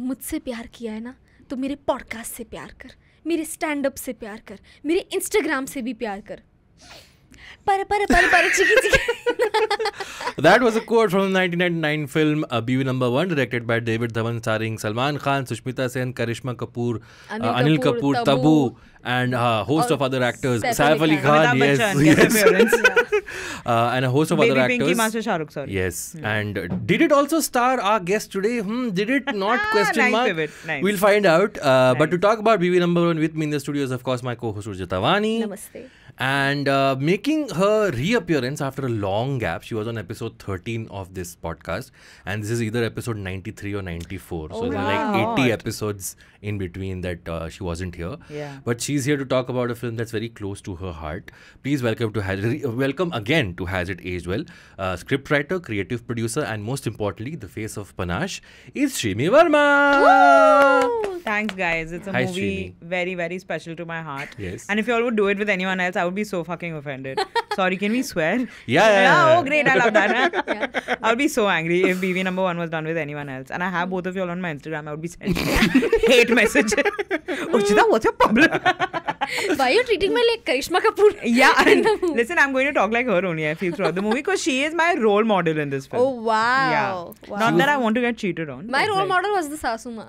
मुझसे प्यार किया है ना तो मेरे पॉडकास्ट से प्यार कर, मेरे स्टैंड अप से प्यार कर, मेरे इंस्टाग्राम से भी प्यार कर. पर चिकी चिकी. That was a quote from the 1999 film BB Number 1, directed by David Dhawan, starring Salman Khan, Sushmita Sen, Karishma Kapoor, Anil Kapoor, Tabu, and a host of other actors. Saif Ali Khan, yes. And a host of other actors. Pinky Master Shah Rukh, sorry. Yes. And did it also star our guest today? Did it not? Question Nice mark. pivot, nice. We'll find out. But to talk about BB Number 1 with me in the studio is, of course, my co-host Urjit Tawani. Namaste. And making her reappearance after a long gap. She was on episode 13 of this podcast, and this is either episode 93 or 94. So there are like 80 episodes in between that she wasn't here. Yeah. But she's here to talk about a film that's very close to her heart. Please welcome again to Has It Aged Well, scriptwriter, creative producer, and most importantly, the face of Panache is Shrimi Verma. Woo! Thanks, guys. It's a Hi, movie Srini. very, very special to my heart. Yes. And if you all would do it with anyone else, I would be so fucking offended. Sorry, can we swear? Yeah. Oh, great. I love that. I would be so angry if BB Number 1 was done with anyone else. And I have both of you all on my Instagram. I would be sending hate messages. Urjita, what's your problem? Why are you treating me like Karishma Kapoor? Yeah. Listen, I'm going to talk like her only, I feel, throughout the movie, because she is my role model in this film. Oh, wow. Yeah. Wow. Not that I want to get cheated on. My but role like- model was the Sasu Ma.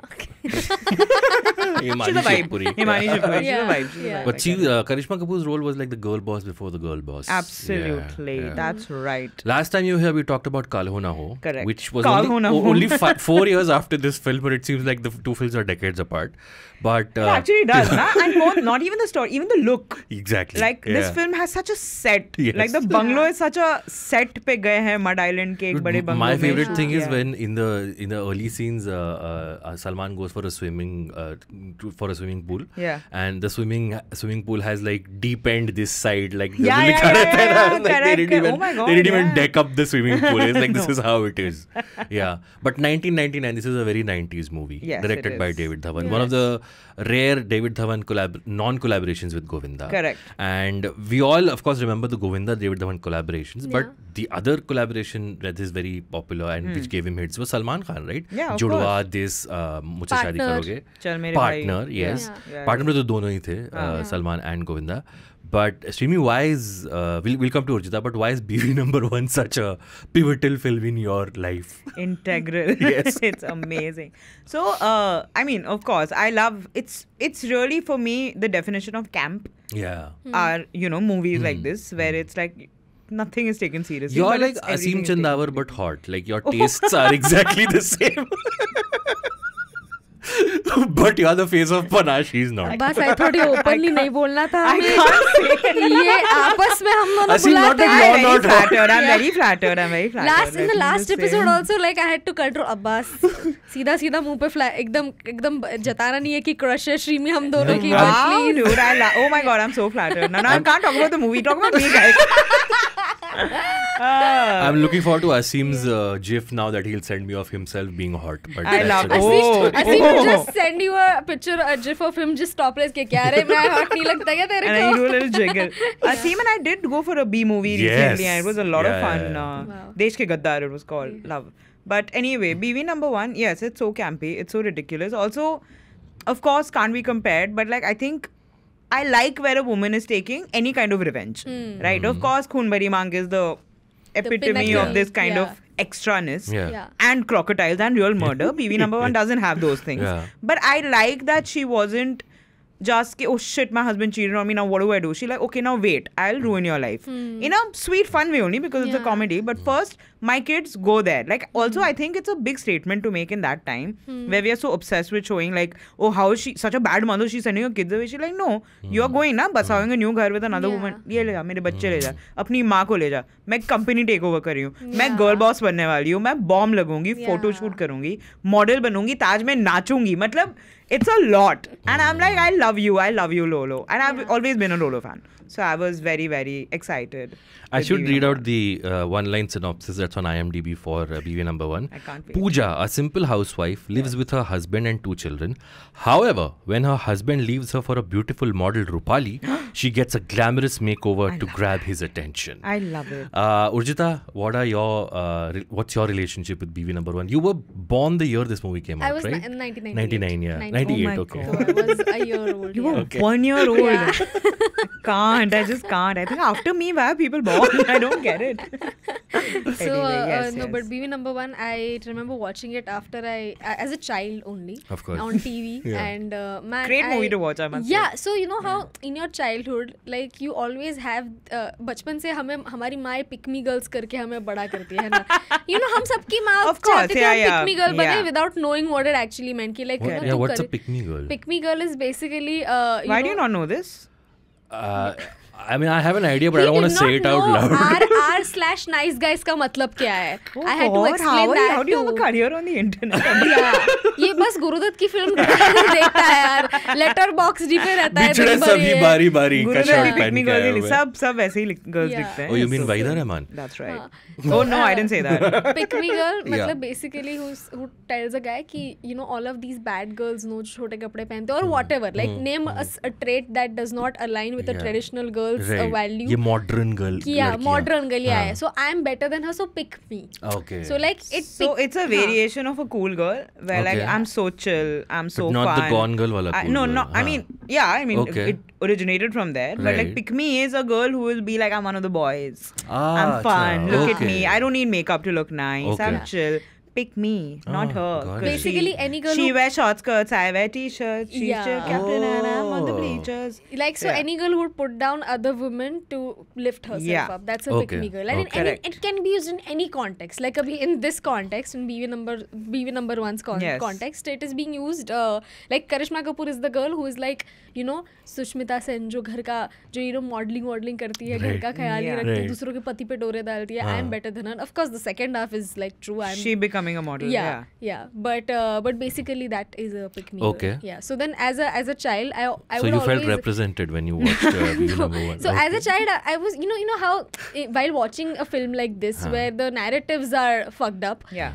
Himani She's a vibe. Shivpuri. Himani Shivpuri. She's Yeah. a vibe. She's a Yeah. vibe. But she, Karishma Kapoor's role was like the girl boss before the girl boss. Absolutely. Yeah, yeah. That's right. Last time you were here, we talked about Kal Ho Na Ho. Correct. Which was Kal Ho Na Ho. only 4 years after this film, but it seems like the two films are decades apart. But It actually does, na? And more, not even the story, even the look. Exactly. Like, this Yeah. film has such a set. Yes. Like, the bungalow is such a set pe gaye hai, Mud Island ke ek bade bungalow My mein favorite shoot thing is kiya. when in the early scenes, Salman goes for a swimming pool. Yeah. And the swimming pool has like deep end this side, like Yeah, they correct, didn't even oh my God, they didn't even yeah. deck up the swimming pool. It's like this No. is how it is. Yeah. But 1999, this is a very 90s movie, Yes, directed it by is. David Dhawan. One of the rare David Dhawan non-collaborations with Govinda. Correct. And we all, of course, remember the Govinda David Dhawan collaborations. But the other collaboration that is very popular and which gave him hits was Salman Khan, right? Yeah, of Judwa, course. this, Mujhse Shaadi Partner. Karoge. Chal Mere Partner, Bhai. yes. Yeah. Partner में तो दोनों ही थे, Salman and Govinda. But Shrimi, why is we'll come to Urjita, but why is BB Number 1 such a pivotal film in your life? Integral. Yes. It's amazing. So, I mean, of course, I love, it's really for me the definition of camp Yeah. are, movies like this where it's like nothing is taken seriously. You're but like it's everything Asim is taken Chandawar but hot. Like your tastes are exactly the same. But you're the face of Panache, he's not. बस I thought ये openly नहीं बोलना था I हमें. can't say. ये आपस में हम दोनों Asim, not बुलाते that हैं. you're I'm very not flattered. I'm very flattered. I'm very flattered. Last in Let the me last just say. episode also like I had to control Abbas सीधा सीधा मुंह पे एकदम जताना नहीं है कि crush है श्रीमी हम दोनों की. Wow, please. dude. Oh my God, I'm so flattered. No, I can't talk about the movie. Talk about me, guys. I'm looking forward to Asim's gif now that he'll send me of himself being hot. But I that's love- okay. Oh. Asim will just send you a picture, a gif of him just topless के क्या रे मैं hot नहीं लगता क्या तेरे And I do को? a little jiggle. Asim and I did go for a B movie Yes. recently and it was a lot of Yeah, fun. yeah, yeah. Wow. Desh Ke Gaddar, it was called. Love. But anyway, BB Number 1, yes, it's so campy. It's so ridiculous. Also, of course, can't be compared. But like, I think I like where a woman is taking any kind of revenge. Right? Of course, Khoon Bhari Maang is the epitome pinnacle. of this kind Yeah. of extraness. Yeah. Yeah. And crocodiles and real murder. BB Number 1 doesn't have those things. Yeah. But I like that she wasn't just, oh shit, my husband cheated on me, now what do I do? She's like, okay, now wait, I'll ruin your life. In a sweet, fun way only because it's a Yeah. comedy. But first, my kids go there. Like, also, I think it's a big statement to make in that time where we are so obsessed with showing, like, oh, how is she such a bad mother? She's sending her kids away. She's like, no, you're going, na, बसाओगे new घर with another Yeah. woman. ये ले जा, मेरे बच्चे ले जा, अपनी माँ को ले जा. मैं कंपनी टेक ओवर कर रही हूँ. मैं गर्ल बॉस बनने वाली हूँ. मैं बॉम्ब लगूंगी, फोटो शूट करूंगी, मॉडल बनूंगी, ताज में नाचूंगी. मतलब It's a lot. And I'm like, I love you, Lolo. And I've always been a Lolo fan. So I was very, very excited. I should read out the one-line synopsis that's on IMDb for BV number 1. I can't wait. Pooja, a simple housewife, lives with her husband and 2 children. However, when her husband leaves her for a beautiful model Rupali, she gets a glamorous makeover to grab his attention. I love it. Urjita, what's your relationship with BV number 1? You were born the year this movie came out, I was right? 99. 99, yeah. 98. 98, my okay. God. So I was a year old. You were yeah. 1 year old. Yeah. I just can't. I think after me, why are people born? I don't get it. So Anyway, no, but BV number 1, I remember watching it after as a child only. Of course. On TV. Yeah. And man, Great movie to watch, I must say. Yeah, so you know how in your childhood, like you always have बचपन से हमें हमारी माँ pick me girls करके हमें बड़ा करती है ना. You know हम सबकी माँ Of course, चाहती थी हम yeah, pick me girl बने yeah. without knowing what it actually meant. कि like Yeah, what's a pick me girl? Pick me girl is basically Why do you not know this? I mean, I have an idea, but I don't want to say it out loud. R/nice guys का मतलब क्या है? I had to God, explain that how do you have a too. career on the internet? Yeah, ये बस गुरुदत्त की film देखता है यार. लेटर बॉक्स जी पे रहता है. बिछड़े दिन भर सभी ये. बारी बारी का Gurudev शर्ट की पहन pick me के आए girls हुए. सब ऐसे ही girls Yeah. दिखते हैं. Oh, you mean So- Wahida Rahman? That's right. हाँ. Oh no, I didn't say that. Pick me girl Yeah. मतलब basically who tells a guy कि you know all of these bad girls know छोटे कपड़े पहनते हैं or whatever, like name a trait that does not align with a Yeah. traditional girl's Right. value. ये modern girl. कि yeah, लड़कियां. modern girl हाँ. है. So I am better than her, so pick me. Okay. So like So it's a variation of a cool girl where like Okay. I'm so chill, I'm so But not fun. the Gone Girl wala cool No, girl. no. I हाँ. mean, yeah, I mean Okay. it originated from there. But like Right. pick me is a girl who will be like I'm one of the boys. Ah, I'm fun. acha, Look at okay. me. I don't need makeup to look nice. Okay. I'm chill. Pick me, not Ah, her. got 'Cause it. Basically, any girl She who- wears short skirts. I wear t-shirts. She's Yeah. cheer captain and I'm on the Oh. bleachers. Like so, Yeah. any girl who would put down other women to lift herself Yeah. up. That's a pick Okay. me girl. And Okay. in any, Correct. it can be used in any context. Like abhi in this context, in BV number 1's Yes. context, it is being used. Like Karishma Kapoor is the girl who is like you know Sushmita Sen जो घर का जो you know modeling करती है, घर Right. का ख्याल नहीं Yeah. रखती, Right. दूसरों के पति पे डोरे डालती है. I am better than her. Of course, the second half is like true. I'm She becoming a model. yeah. But basically that is a pick me Okay. girl. Yeah. So then as a child, I So would you felt always represented when you watched BV number 1. So as a child, I was, you know how while watching a film like this, where the narratives are fucked up, Yeah.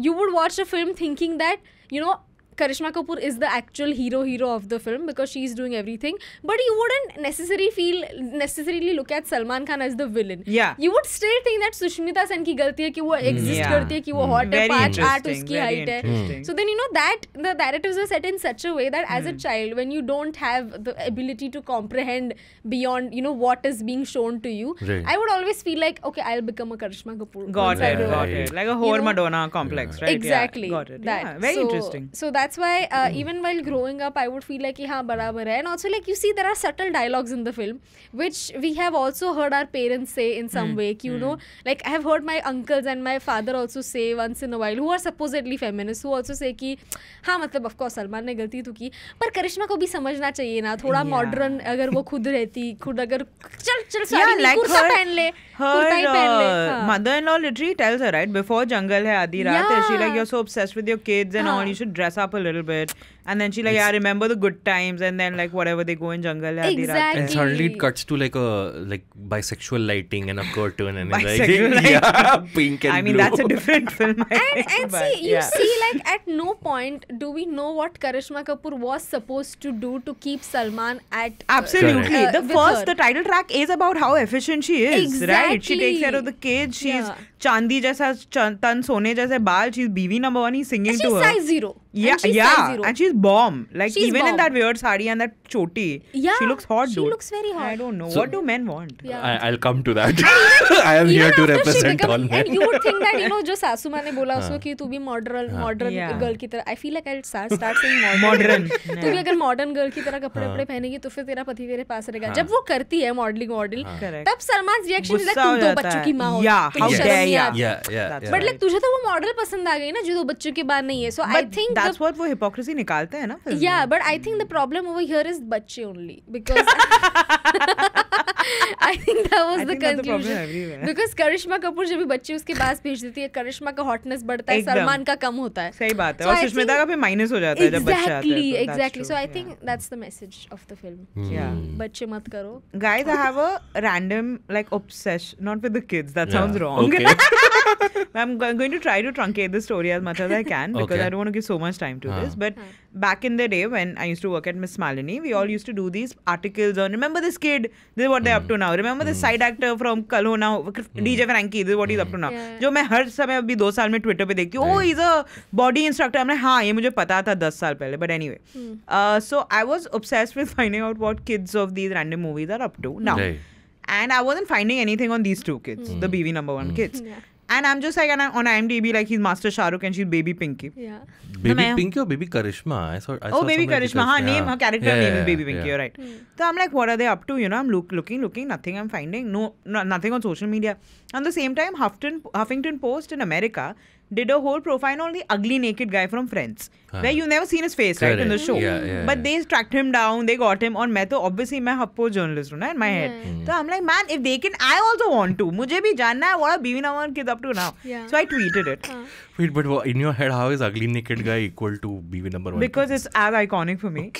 you would watch a film thinking that, you know, Karishma Kapoor is the actual hero of the film because she's doing everything, but you wouldn't necessarily look at Salman Khan as the villain. Yeah. You would still think that Sushmita Sen की गलती है कि वो exist Yeah. करती है कि वो hot है, Very 5'8" interesting, उसकी very height है. interesting. So then you know that the narratives are set in such a way that as a child, when you don't have the ability to comprehend beyond you know what is being shown to you, Right. I would always feel like okay, I'll become a Karishma Kapoor. Got once I it, grow up. got it. Like a whore know? Madonna complex, right? Exactly. Yeah, got it. That. Yeah, very So- interesting. So that's why even while growing up, I would feel like हाँ बराबर है. And also like you see there are subtle dialogues in the film which we have also heard our parents say in some way. कि, you know, like I have heard my uncles and my father also say once in a while, who are supposedly feminists, who also say कि हाँ मतलब of course Salman ने गलती तो की, पर करिश्मा को भी समझना चाहिए ना, थोड़ा मॉडर्न अगर वो खुद रहती, खुद अगर चल साड़ी नहीं, कुर्ता पहन ले, कुर्ता ही पहन ले. Her mother-in-law literally tells her, right, before Jungle Hai Aadhi Raat, Yeah. she like, you're so obsessed with your kids and all, you should dress up a little bit. And then she like, yeah, remember the good times, and then like whatever they go in Jungle Hai Aadhi Raat. Exactly. And suddenly it cuts to like bisexual lighting and a curtain and it's Bisexual like yeah, pink and I mean, blue. that's a different film. I think, And but, see, you yeah. see, like at no point do we know what Karishma Kapoor was supposed to do to keep Salman at. Absolutely. Correct. The with first, her. the title track is about how efficient she is, right? She takes care of the kids. She's Yeah. Chandi jaisa tan sone jaise baal. She's BV number 1. He's singing She's to her. size 0. Yeah, and she's yeah, size 0. and she's bomb. Like She's even in bomb. that weird sari and that choti, Yeah, she looks hot, she dude. looks very hot. I don't know. So- What do men want? Yeah. I'll come to that. I am here Even to after she represent all become, men. and you would think that you know जो सासू माँ ने बोला उसको कि तू भी modern Yeah. girl की तरह. I feel like I'll start saying Modern. तू भी अगर modern girl की तरह कपड़े वपड़े पहनेगी तो फिर तेरा पति तेरे पास रहेगा. जब वो करती है modeling Correct. तब सलमान reaction is like गुस्सा हो तुम दो जाता बच्चों है. की माँ हो. Yeah, तुम्हें how शर्म dare नहीं ya. आती. Yeah. That's But like तुझे तो वो मॉडल पसंद आ गई ना जो दो बच्चों के बाद नहीं है. So I think that's what वो hypocrisy निकाल डालते हैं ना फिल्म में. Yeah, but I think the problem over here is बच्चे only because I think that was I the think that's the problem confusion. everywhere. Because करिश्मा कपूर जब भी बच्चे उसके पास भेज देती है, करिश्मा का हॉटनेस बढ़ता है, एकदम. सलमान का कम होता है. सही बात है. So और I सुष्मिता think- का फिर माइनस हो जाता है जब बच्चे आते हैं. Exactly, तो that's exactly. true. So I Yeah. think that's the message of the film. Yeah. बच्चे मत करो. Guys, I have a random like obsession, not with the kids. That Yeah. sounds wrong. Okay. I'm going to try to truncate the story as much as I can because Okay. I don't want to give so much time to this. But Huh. back in the day when I used to work at Miss Malini, we all used to do these articles on remember this kid, this is what they're up to now. Remember this side actor from Kal Ho Now, DJ Frankie, this is what he's up to now. Yeah. जो मैं हर समय अभी 2 साल में Twitter पे देखती हूँ, oh he's a body instructor. मैं हाँ ये मुझे पता था 10 साल पहले. But anyway, so I was obsessed with finding out what kids of these random movies are up to now. Right. And I wasn't finding anything on these two kids, the BV number 1 kids. Yeah. And I'm just like on IMDb like he's Master Shah Rukh and she's Baby Pinky. Yeah. Baby मैं- Pinky or Baby Karishma? I saw Oh, Baby somewhere Karishma. हाँ, name, her character name is Baby Pinky. yeah. You're right. So I'm like, what are they up to? You know, I'm looking, nothing I'm finding. No, nothing on social media. At the same time, Huffington Post in America did a whole profile on the ugly naked guy from Friends, where you've never seen his face, right, in the Correct. show. Yeah, But they tracked him down, they got him. और मैं तो obviously मैं HuffPo journalist हूँ ना in my head. So I'm like, man, if they can, I also want to. मुझे भी जानना है what are BV number 1 kids up to now. Yeah. So I tweeted it. Wait, but in your head, how is ugly naked guy equal to BV number 1? Because it's as iconic for me.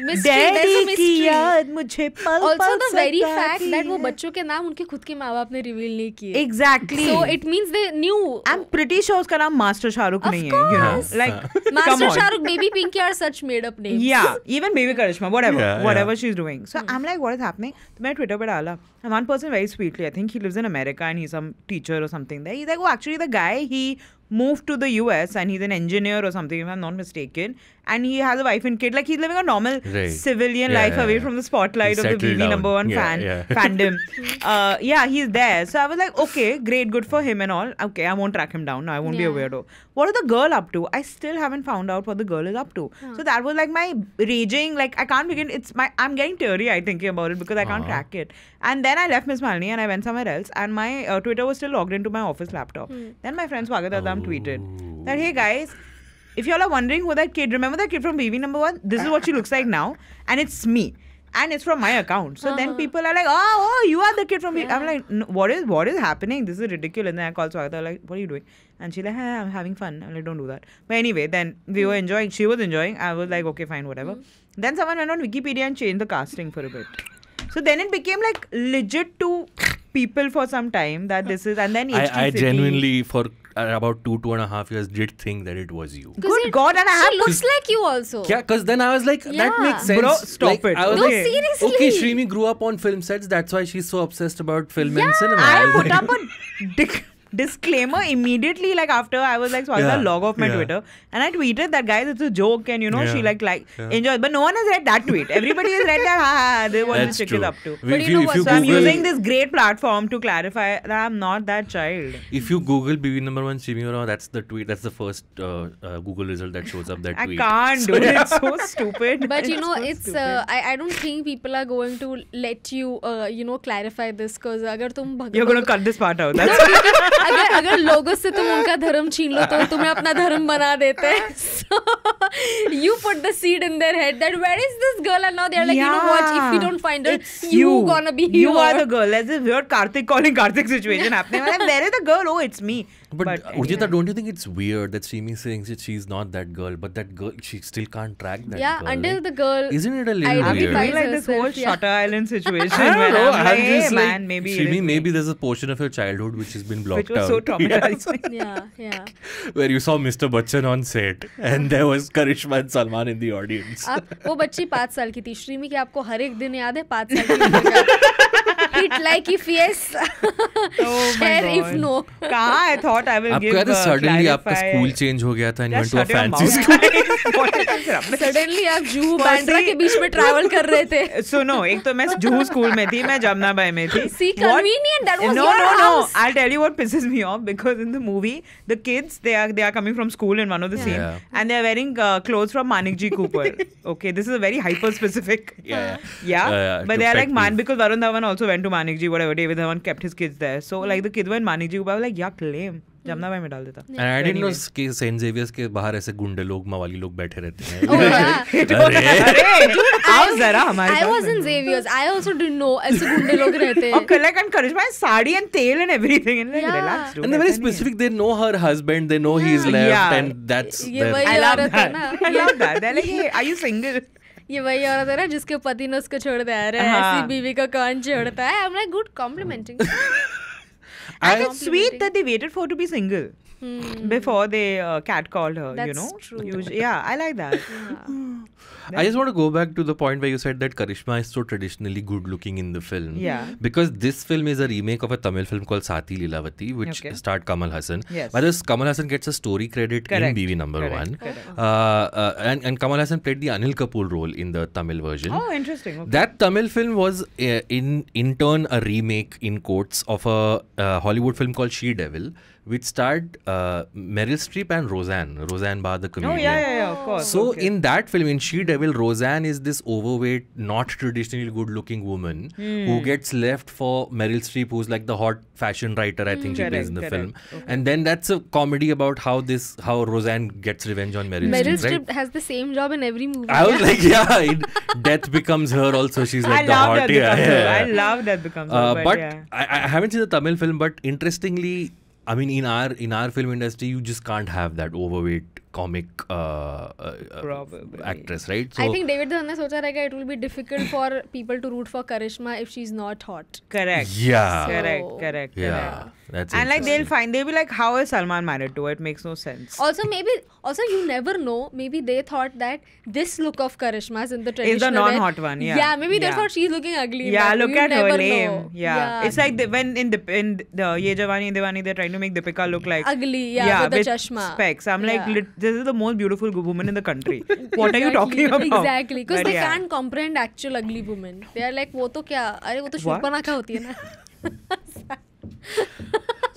Mystery, there's a Daddy की mystery. याद मुझे पल Also पल the very सताती fact that वो है. बच्चों के नाम उनके खुद के माँ बाप ने रिवील नहीं किए. Exactly. So it means they knew. I'm pretty sure उसका नाम मास्टर शाहरुख Of नहीं है, you know, course. like come Master on. Shahrukh, Baby Pinky are such made up names. Yeah, even Baby Karishma, whatever, Yeah, whatever yeah. she's doing. So I'm like, what is happening? तो मैंने Twitter पे डाला. And one person very sweetly, I think he lives in America and he's some teacher or something there. He's like, oh, actually the guy, he moved to the US and he's an engineer or something, if I'm not mistaken. And he has a wife and kid. Like he's living a normal Right. civilian Yeah, life yeah, away yeah. from the spotlight He's of the settled BV down. number 1 Yeah, fan yeah. fandom. Yeah, he's there. So I was like, okay, great, good for him and all. Okay, I won't track him down. No, I won't be a Yeah. weirdo. What is the girl up to? I still haven't found out what the girl is up to. So that was like my raging. Like I can't begin. I'm getting teary-eyed thinking about it because I can't crack it. And then I left Miss Malini and I went somewhere else. And my Twitter was still logged into my office laptop. Then my friend Swagat Adam tweeted that, hey guys, if y'all are wondering who that kid, remember that kid from BV number 1? This is what she looks like now. And it's me. And it's from my account. So then people are like, oh, you are the kid from BV. I'm like, no, what is happening? This is ridiculous. And then I called Swagata, like, what are you doing? And she's like, hey, I'm having fun. I'm like, don't do that. But anyway, then we were enjoying. She was enjoying. I was like, okay, fine, whatever. Then someone went on Wikipedia and changed the casting for a bit. So then it became like legit to people for some time that this is, and then HT I City. genuinely, for about 2.5 years, did think that it was you. Good God, and I have She looks like you also. Yeah, because then I was like, that Yeah. makes sense. Bro, stop Like, it. I was No, like, seriously. okay, Shrimi grew up on film sets. That's why she's so obsessed about film and cinema. I was put like- up a disclaimer immediately, like after I was like, so I Yeah, log off my yeah. Twitter, and I tweeted that guys, it's a joke, and you know, she Yeah, like yeah. enjoy, but no one has read that tweet. Everybody has read that, ha, this is what That's this chick true. is up to. If But you you- know if what, you So I'm Google- using this great platform to clarify that I'm not that child. If you Google BV number 1 Shimiura, that's the tweet. That's the first Google result that shows up. That I tweet. can't So, do it. yeah. It's so stupid. But you know, so it's stupid. I don't think people are going to let you clarify this because अगर तुम You're going to cut this part out. That's अगर लोगों से तुम उनका धर्म छीन लो तो तुम्हें अपना धर्म बना देते हैं. So you put the seed in their head that where is this girl, and now they're like, you know what, if we don't find her, It's you gonna be You here. are the girl. There's this weird Karthik calling Karthik situation happening. I'm like, where is the girl? Oh, it's me. But anyway. Urjita, don't you think it's weird that Shrimi saying that she's not that girl, but that girl, she still can't track that Yeah, girl? until Like, the girl isn't it a little I'm identifies weird? feeling like this whole herself, yeah. Shutter Island situation. I don't where know. I'm like, I'm hey, just like, man, maybe it Shrimi, is me. maybe there's a portion of your childhood which has been blocked Which was out. so traumatizing. yeah. Where you saw Mr. Bachchan on set and there was Karishma and Salman in the audience. आप वो बच्ची 5 साल की थी. श्रीमी के आपको हर एक दिन याद है 5 साल की उम्र का? Hit like if yes, Oh my share if God. no. कहाँ I thought I will आपको give याद है सडनली आपका clarify- स्कूल चेंज हो गया था and you Just went to a shut your fancy mouth, school. guys. What is rubbish? Suddenly आप Juhu Firstly- Bandra के बीच में ट्रैवल कर रहे थे. सुनो एक तो मैं जुहू स्कूल में थी मैं जमनाबाई में थी See, convenient, that was no your house. I'll tell you what pisses me off because in the movie the kids they are coming from school in one of the scenes Yeah. and they are wearing clothes from Manik G Cooper. Okay, this is a very hyper specific Yeah. but to they are like pet man peeve. because Varun Dhawan also went to Manik G, whatever, David Dhawan kept his kids there, so like the kids were in Manik G Cooper. I was like, yuck, lame. Jamuna भाई में डाल देता. And I didn't know कि Saint Xavier's के बाहर ऐसे गुंडे लोग मवाली लोग बैठे रहते हैं. Oh, yeah. अरे आओ जरा हमारे I was in Xavier's. I also didn't know ऐसे गुंडे लोग रहते और हैं. Kalak and Karishma has sari and tail and everything and like Yeah. relax dude. And they're very specific. They know her husband. They know he's left, Yeah. and that's ये their- वही I love औरत है that. ना. I love that. They're like, hey, are you single? ये वही औरत है ना जिसके पति ने उसको छोड़ दिया है. हाँ. ऐसी बीवी का कौन छोड़ता है? I'm like good complimenting. And it's sweet that they waited for her to be single before they catcalled her. You That's know. true. Yeah, I like that. I just want to go back to the point where you said that Karishma is so traditionally good looking in the film. Yeah. Because this film is a remake of a Tamil film called Sati Lilavati, which Okay. starred Kamal Hassan. Yes. But this Kamal Hassan gets a story credit in Correct. BV number Correct. 1. Correct. And Kamal Hassan played the Anil Kapoor role in the Tamil version. Oh, interesting. Okay. That Tamil film was in turn a remake in quotes of a Hollywood film called She Devil, which starred Meryl Streep and Roseanne Barr, the comedian. Oh, yeah, of course. So okay. in that film, in She Devil, Roseanne is this overweight, not traditionally good-looking woman who gets left for Meryl Streep, who's like the hot fashion writer, I think she plays in the film. Okay. And then that's a comedy about how Roseanne gets revenge on Meryl Meryl Streep, Streep has the same job in every movie. I was like, Death becomes her also. She's like I the love hot. that becomes her. I love that becomes her. But yeah. I haven't seen the Tamil film, but interestingly, I mean, in our film industry, you just can't have that overweight comic Probably. actress, right? So I think David Dhawan ने सोचा रहेगा it will be difficult for people to root for Karishma if she's not hot. Correct. Yeah. Correct. Yeah, that's And like interesting. they'll be like, how is Salman married to her? It makes no sense. Also you never know. Maybe they thought that this look of Karishma's in the traditional Is the non-hot one, yeah. Yeah, maybe they Yeah. thought she's looking ugly. Yeah, but look you at her, never lame. know. Yeah. It's like when in the Ye Jawani Diwani, they're trying to make Deepika look like Ugly, yeah, with the chashma. specs. I'm like, Yeah. this is the most beautiful woman in the country. What are you talking about? Exactly, because But they yeah. can't comprehend actual ugly women. They are like, वो तो क्या? अरे वो तो What? Shurpanakha होती है ना.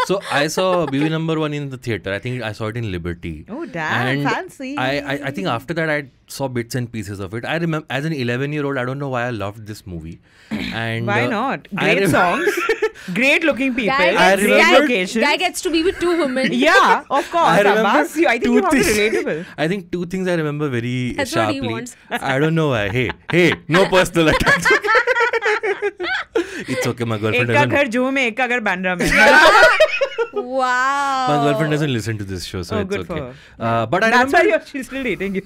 So I saw BV number 1 in the theater. I think I saw it in Liberty. Oh, damn, And fancy. I think after that I saw bits and pieces of it. I remember as an 11-year-old, I don't know why I loved this movie. And Why not? I Great songs, great looking people, great locations. Guy gets to be with two women. Yeah, of course. I remember Abbas, I think two you are things. relatable. I think two things I remember very That's what he sharply. wants. I don't know why. Hey, no personal attacks. It's okay, my girlfriend एक का doesn't. घर जूहू में, एक का घर बांद्रा में. Wow. My girlfriend doesn't listen to this show, so Oh, it's good for okay. her. But I That's why remember. she's still dating you.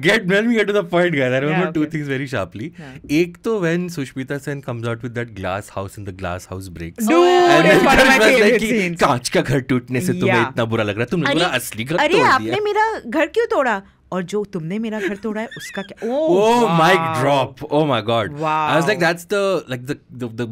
Let me get to the point, guys. I remember Yeah, two okay. things very sharply. Yeah. Ek to when Sushmita Sen comes out with that glass house and the glass house breaks. Dude, And it's then one of my Karishma is favorite like कि scenes. कांच का घर टूटने से तुम्हें Yeah. इतना बुरा लग रहा है, तुमने बोला असली घर अरे तोड़ आपने दिया. मेरा घर क्यों तोड़ा? और जो तुमने मेरा घर तोड़ा है उसका क्या? Oh, wow. mic drop! Oh my god! Wow. I was like, that's the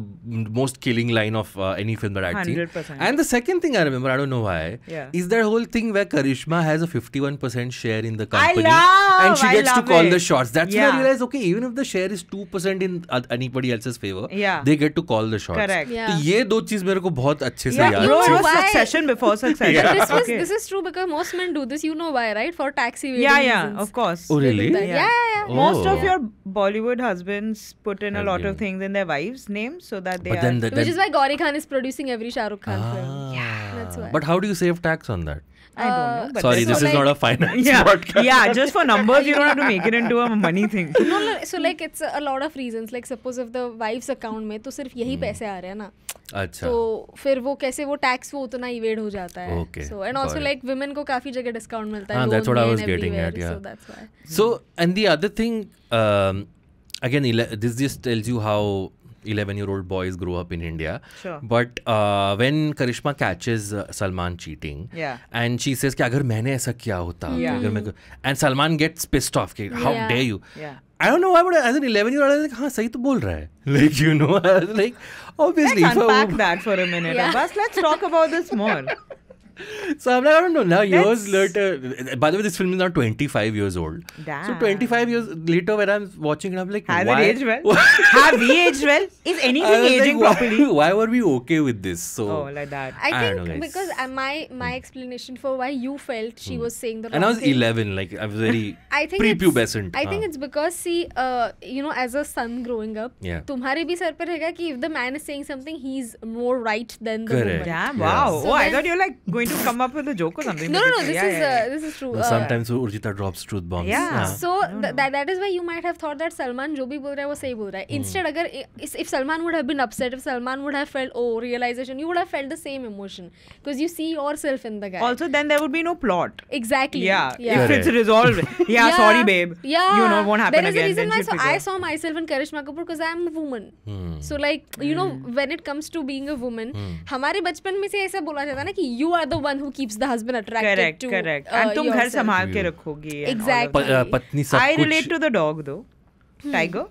most killing line of any film that I'd seen. 100%. And the second thing I remember, I don't know why, Yeah. is that whole thing where Karishma has a 51% share in the company, love- and she I gets to love call it. the shots. That's when I Yeah. realized, okay, even if the share is 2% in anybody else's favor, Yeah. they get to call the shots. Correct. Yeah. तो ये दो चीज मेरे को बहुत अच्छे से Yeah, याद bro, You it know was why? succession before succession. But Okay. this is true because most men do this. You know why, right? For tax evasion Yeah, reasons. of course. Oh, really? They do that. Yeah. Oh. Most of your Bollywood husbands put in a Have lot given. of things in their wives' names so that they But are. then, Which is why Gauri Khan is producing every Shah Rukh Khan film. Ah. That's why. But how do you save tax on that? I don't know. But Sorry, that's this is like- not a finance yeah, podcast. yeah. Just for numbers, you don't have to make it into a money thing. No, so like it's a lot of reasons. Like suppose if the wife's account में तो सिर्फ यही पैसे आ रहे हैं ना, अच्छा. तो फिर वो कैसे वो टैक्स वो उतना इवेड हो जाता है. Okay, So and also got it. like women को काफी जगह डिस्काउंट मिलता है. हाँ, that's loan what I में was and getting everywhere, at, yeah. So that's why. So, and the other thing, again, this just tells you how 11-year-old boys grow up in India. Sure. But when Karishma catches Salman cheating, Yeah. and she says कि अगर मैंने ऐसा किया होता, Yeah. अगर मैं, and Salman gets pissed off, कि how Yeah. dare you? Yeah. I don't know why, but as an 11-year-old, I was like, हाँ सही तो बोल रहा है. Like, you know, I was like, obviously. Let's if I- unpack that for a minute. Yeah. Abbas, let's talk about this more. So I'm like, I don't know. Now years later, by the way, this film is now 25 years old. Damn. So 25 years later, when I'm watching it, I'm like, Has why? it aged well? Have we aged well? Is I anything was aging like, properly? why were we okay with this? So Oh, like that. I I don't think know, guys. because my explanation for why you felt she was saying the wrong and I was thing. 11, like I was very I think prepubescent. I think it's because see, as a son growing up, Yeah. तुम्हारे भी sir पे रहेगा कि if the man is saying something, he's more right than the Correct. woman. Damn, Yeah. wow. So Oh, I then- thought you were like going to come up with a joke or something. No, but no, it's- this yeah, is yeah. this is true. Sometimes Urjita drops truth bombs. Yeah. So that is why you might have thought that Salman जो भी बोल रहा है वो सही बोल रहा है. Instead, अगर if Salman would have been upset, if Salman would have felt realization, you would have felt the same emotion because you see yourself in the guy. Also, then there would be no plot. Exactly. Yeah. Yeah. If it's resolved. Yeah, sorry, babe. Yeah. You know, won't happen there is again. a reason Then why she'll I figure. saw myself in Karishma Kapoor because I am a woman. So like when it comes to being a woman, हमारे बचपन में से ऐसा बोला जाता है ना कि you are the one who keeps the husband attracted Correct, to correct. And तुम घर yourself. संभाल के रखोगी. and all of Exactly. that. पत्नी सब I कुछ. relate to the dog though. Tiger.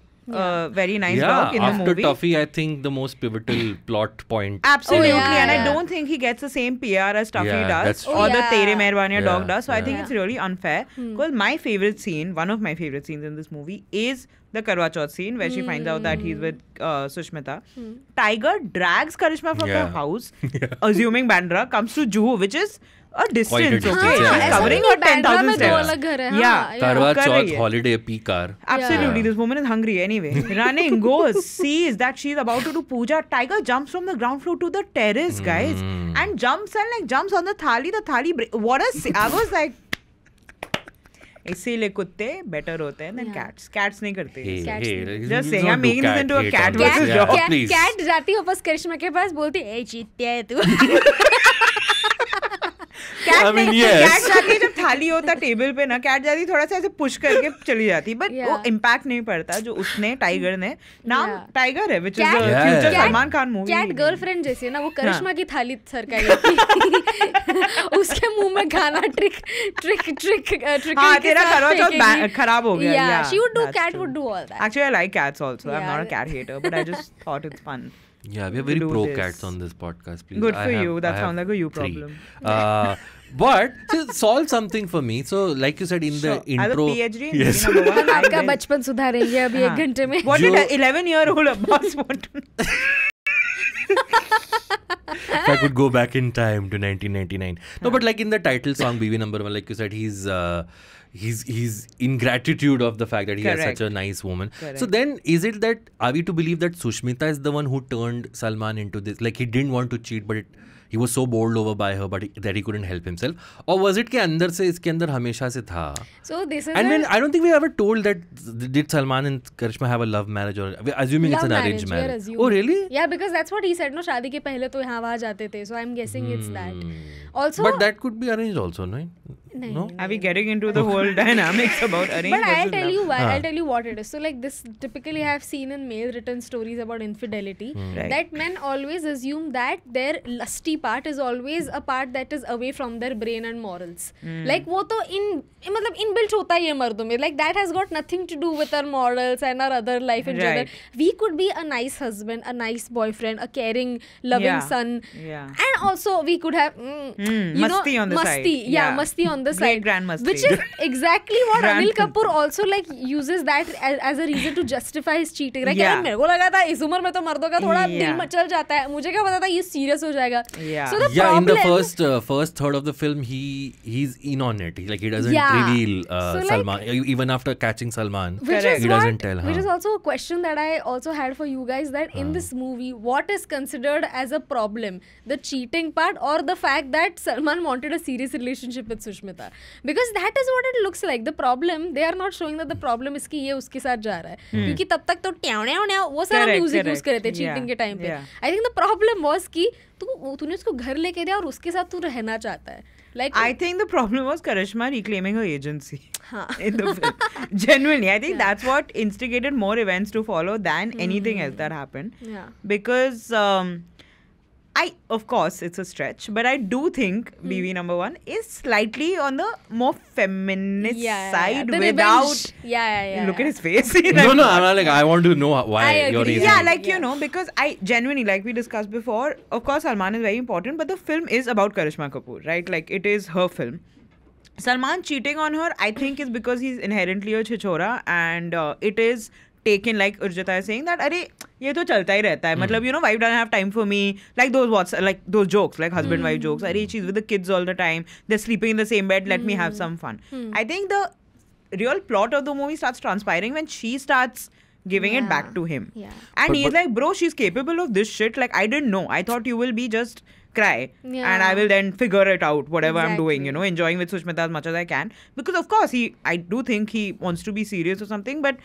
Very nice Yeah, dog in the after movie. Toffee, I think the most pivotal plot point. Absolutely, Oh, yeah, and I yeah. don't think he gets the same PR as Tuffy Yeah, does, that's true. or Oh, the yeah. Tere Mehrbaaniya dog Yeah, does. So I think yeah. it's really unfair. Because my favorite scene, one of my favorite scenes in this movie, is the Karwa Chauth scene where she finds out that he's with Sushmita. Tiger drags Karishma from Yeah. the house, assuming Bandra, comes to Juhu, which is a distance. Quite a distance, Okay, yeah, she's yeah. covering ऐसा her नहीं, बांद्रा 10,000 में दो steps. अलग घर है, Yeah. हाँ, Karwa कर रही Chauth है. holiday P-car. Absolutely, Yeah. this woman is hungry anyway. Running, goes, sees that she's about to do puja. Tiger jumps from the ground floor to the terrace, guys, and jumps on the thali. The thali. What a! I was like, इसीलिए कुत्ते better होते हैं than cats. Cats नहीं करते. Hey, Cats hey, नहीं. let's Just saying, not I'm do making this into a hate cat on this. versus Yeah, dog. please. Cat जाती है वापस करिश्मा के पास बोलती है ए चीते है तू Cat I mean, नहीं, yes. cat जाके जब थाली होता टेबल पे ना कैट जाती थोड़ा सा ऐसे पुश करके चली जाती बट Yeah. वो इम्पैक्ट नहीं पड़ता जो उसने टाइगर ने नाम Yeah. टाइगर है which is Cat- Yeah, future yeah. Salman Khan movie cat girlfriend जैसी है ना वो करिश्मा की थाली सरकाई होती उसके मुंह में खाना ट्रिक हाँ तेरा करवा चौथ खराब हो गया yeah yeah, she would do that's cat true. would do all that Actually, I like cats also. I'm Yeah. not a cat hater, but I just thought it's fun. Yeah, we are very do pro this. cats on this podcast. Please. Good I for have- you. That I have sounds like a you 3. problem. But so solve something for me. So, like you said in the Sure. I have a intro, PhD in yes. movie number one. हम I आपका will- बचपन सुधारेंगे अभी हाँ. एक घंटे में What did जो- an 11-year-old Abbas want to know? If I could go back in time to 1999. No, but like in the title song, BB number 1, like you said, he's in gratitude of the fact that he has Correct. such a nice woman. Correct. So then, is it that are we to believe that Sushmita is the one who turned Salman into this? Like he didn't want to cheat, but he was so bowled over by her, but that he couldn't help himself. Or was it कि अंदर से इसके अंदर हमेशा से था? so this is And a when I don't think we ever told that did Salman and Karishma have a love marriage or we're assuming it's love an marriage, arranged we are marriage. assuming. Oh really? yeah because that's what he said no शादी के पहले तो यहाँ वहाँ जाते थे so I'm guessing it's that also But that could be arranged also, no? नहीं, No? Are we getting into the whole dynamics about arranged But I'll versus tell love? you why. Huh. I'll tell you what it is. So like this, typically I have seen in male written stories about infidelity Right. that men always assume that their lusty part is always a part that is away from their brain and morals. Like वो तो मतलब inbuilt होता ही है मर्दों में. Like that has got nothing to do with our morals and our other life in general. Right. We could be a nice husband, a nice boyfriend, a caring, loving Yeah. son, Yeah. and also we could have you know, Masti on the side. masti, yeah, Yeah. masti on the Great side, grand masti. which is exactly what Grand- Anil Kapoor also like uses that as a reason to justify his cheating. Like Yeah. यार मेरे को लगा था इस उम्र में तो मर्दों का थोड़ा दिल Yeah. मचल जाता है मुझे क्या पता था ये सीरियस हो जाएगा Yeah. so the Yeah, in the problem first third of the film, he's in on it. He doesn't Yeah. reveal So, like- Salman even after catching Salman. which Correct. is He what, doesn't tell her. which is also a question that I also had for you guys that in this movie what is considered as a problem, the cheating part or the fact that Salman wanted a serious relationship with Sushmita, because that is what it looks like. The problem, they are not showing that the problem is कि ये उसके साथ जा रहा है क्योंकि तब तक तो ट्याव वो सारा Correct, म्यूजिक यूज correct. करे थे Yeah, चीटिंग के टाइम पे. yeah. I think the problem was कि तूने उसको घर लेके दिया और उसके साथ तू रहना चाहता है. Like I think the problem was Karishma reclaiming her agency हाँ. in the film. Genuinely, I think that's what instigated more events to follow than anything else that happened. Yeah. Because of course, it's a stretch, but I do think BV number one is slightly on the more feminist side without. Look at his face. No, I'm not like, I want to know why you're reasoning. Yeah, like, you know, because I genuinely, like we discussed before, of course, Salman is very important, but the film is about Karishma Kapoor, right? Like, it is her film. Salman cheating on her, I think, is because he's inherently a chichora, and it is taken, like Urjita is saying, that अरे ये तो चलता ही रहता है, मतलब, you know, wife doesn't have time for me, like those jokes, like husband wife jokes, अरे she's with the kids all the time, they're sleeping in the same bed, let me have some fun. I think the real plot of the movie starts transpiring when she starts giving it back to him, and he's like, bro, she's capable of this shit, like, I didn't know, I thought you will be just cry and I will then figure it out, whatever I'm doing, you know, enjoying with Sushmita as much as I can, because of course I do think he wants to be serious or something, but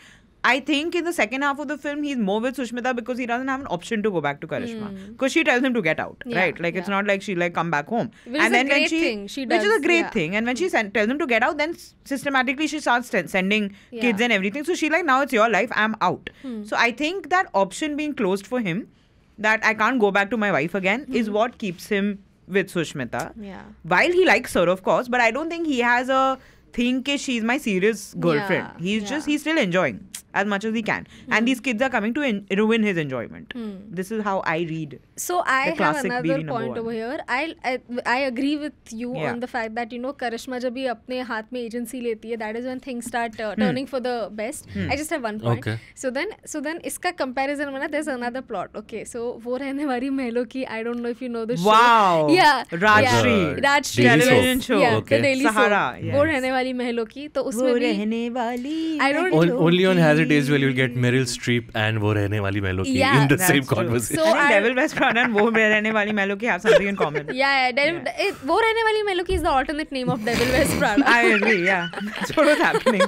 I think in the second half of the film he's more with Sushmita because he doesn't have an option to go back to Karishma, because she tells him to get out, right? Like, it's not like she like come back home, and then when which is a great thing, and when she tells him to get out, then systematically she starts sending kids and everything, so she like, now it's your life, I'm out. So I think that option being closed for him, that I can't go back to my wife again, is what keeps him with Sushmita. While he likes her, of course, but I don't think he has a thing that she's my serious girlfriend. He's still enjoying as much as he can. And these kids are coming to ruin his enjoyment. This is how I read. So I have another point over here. I agree with you on the fact that, you know, Karishma जब भी अपने हाथ में agency लेती है, that is when things start turning for the best. I just have one point. Okay. So then इसका comparison में ना, there's another plot. Okay, so वो रहने वाली महलों की, I don't know if you know the show. Wow. Yeah. Rajshri. Television show. Yeah, okay. The Daily Sahara. Show. वो रहने वाली महलों की, तो उसमें भी I don't know. Only on Has It Aged Well you'll get Meryl Streep and वो रहने वाली महलों की in the same conversation. So I think Devil Wears Prada and वो रहने वाली महलों की have something in common. वो रहने वाली महलों की is the alternate name of Devil Wears Prada. I agree, yeah. That's what was happening.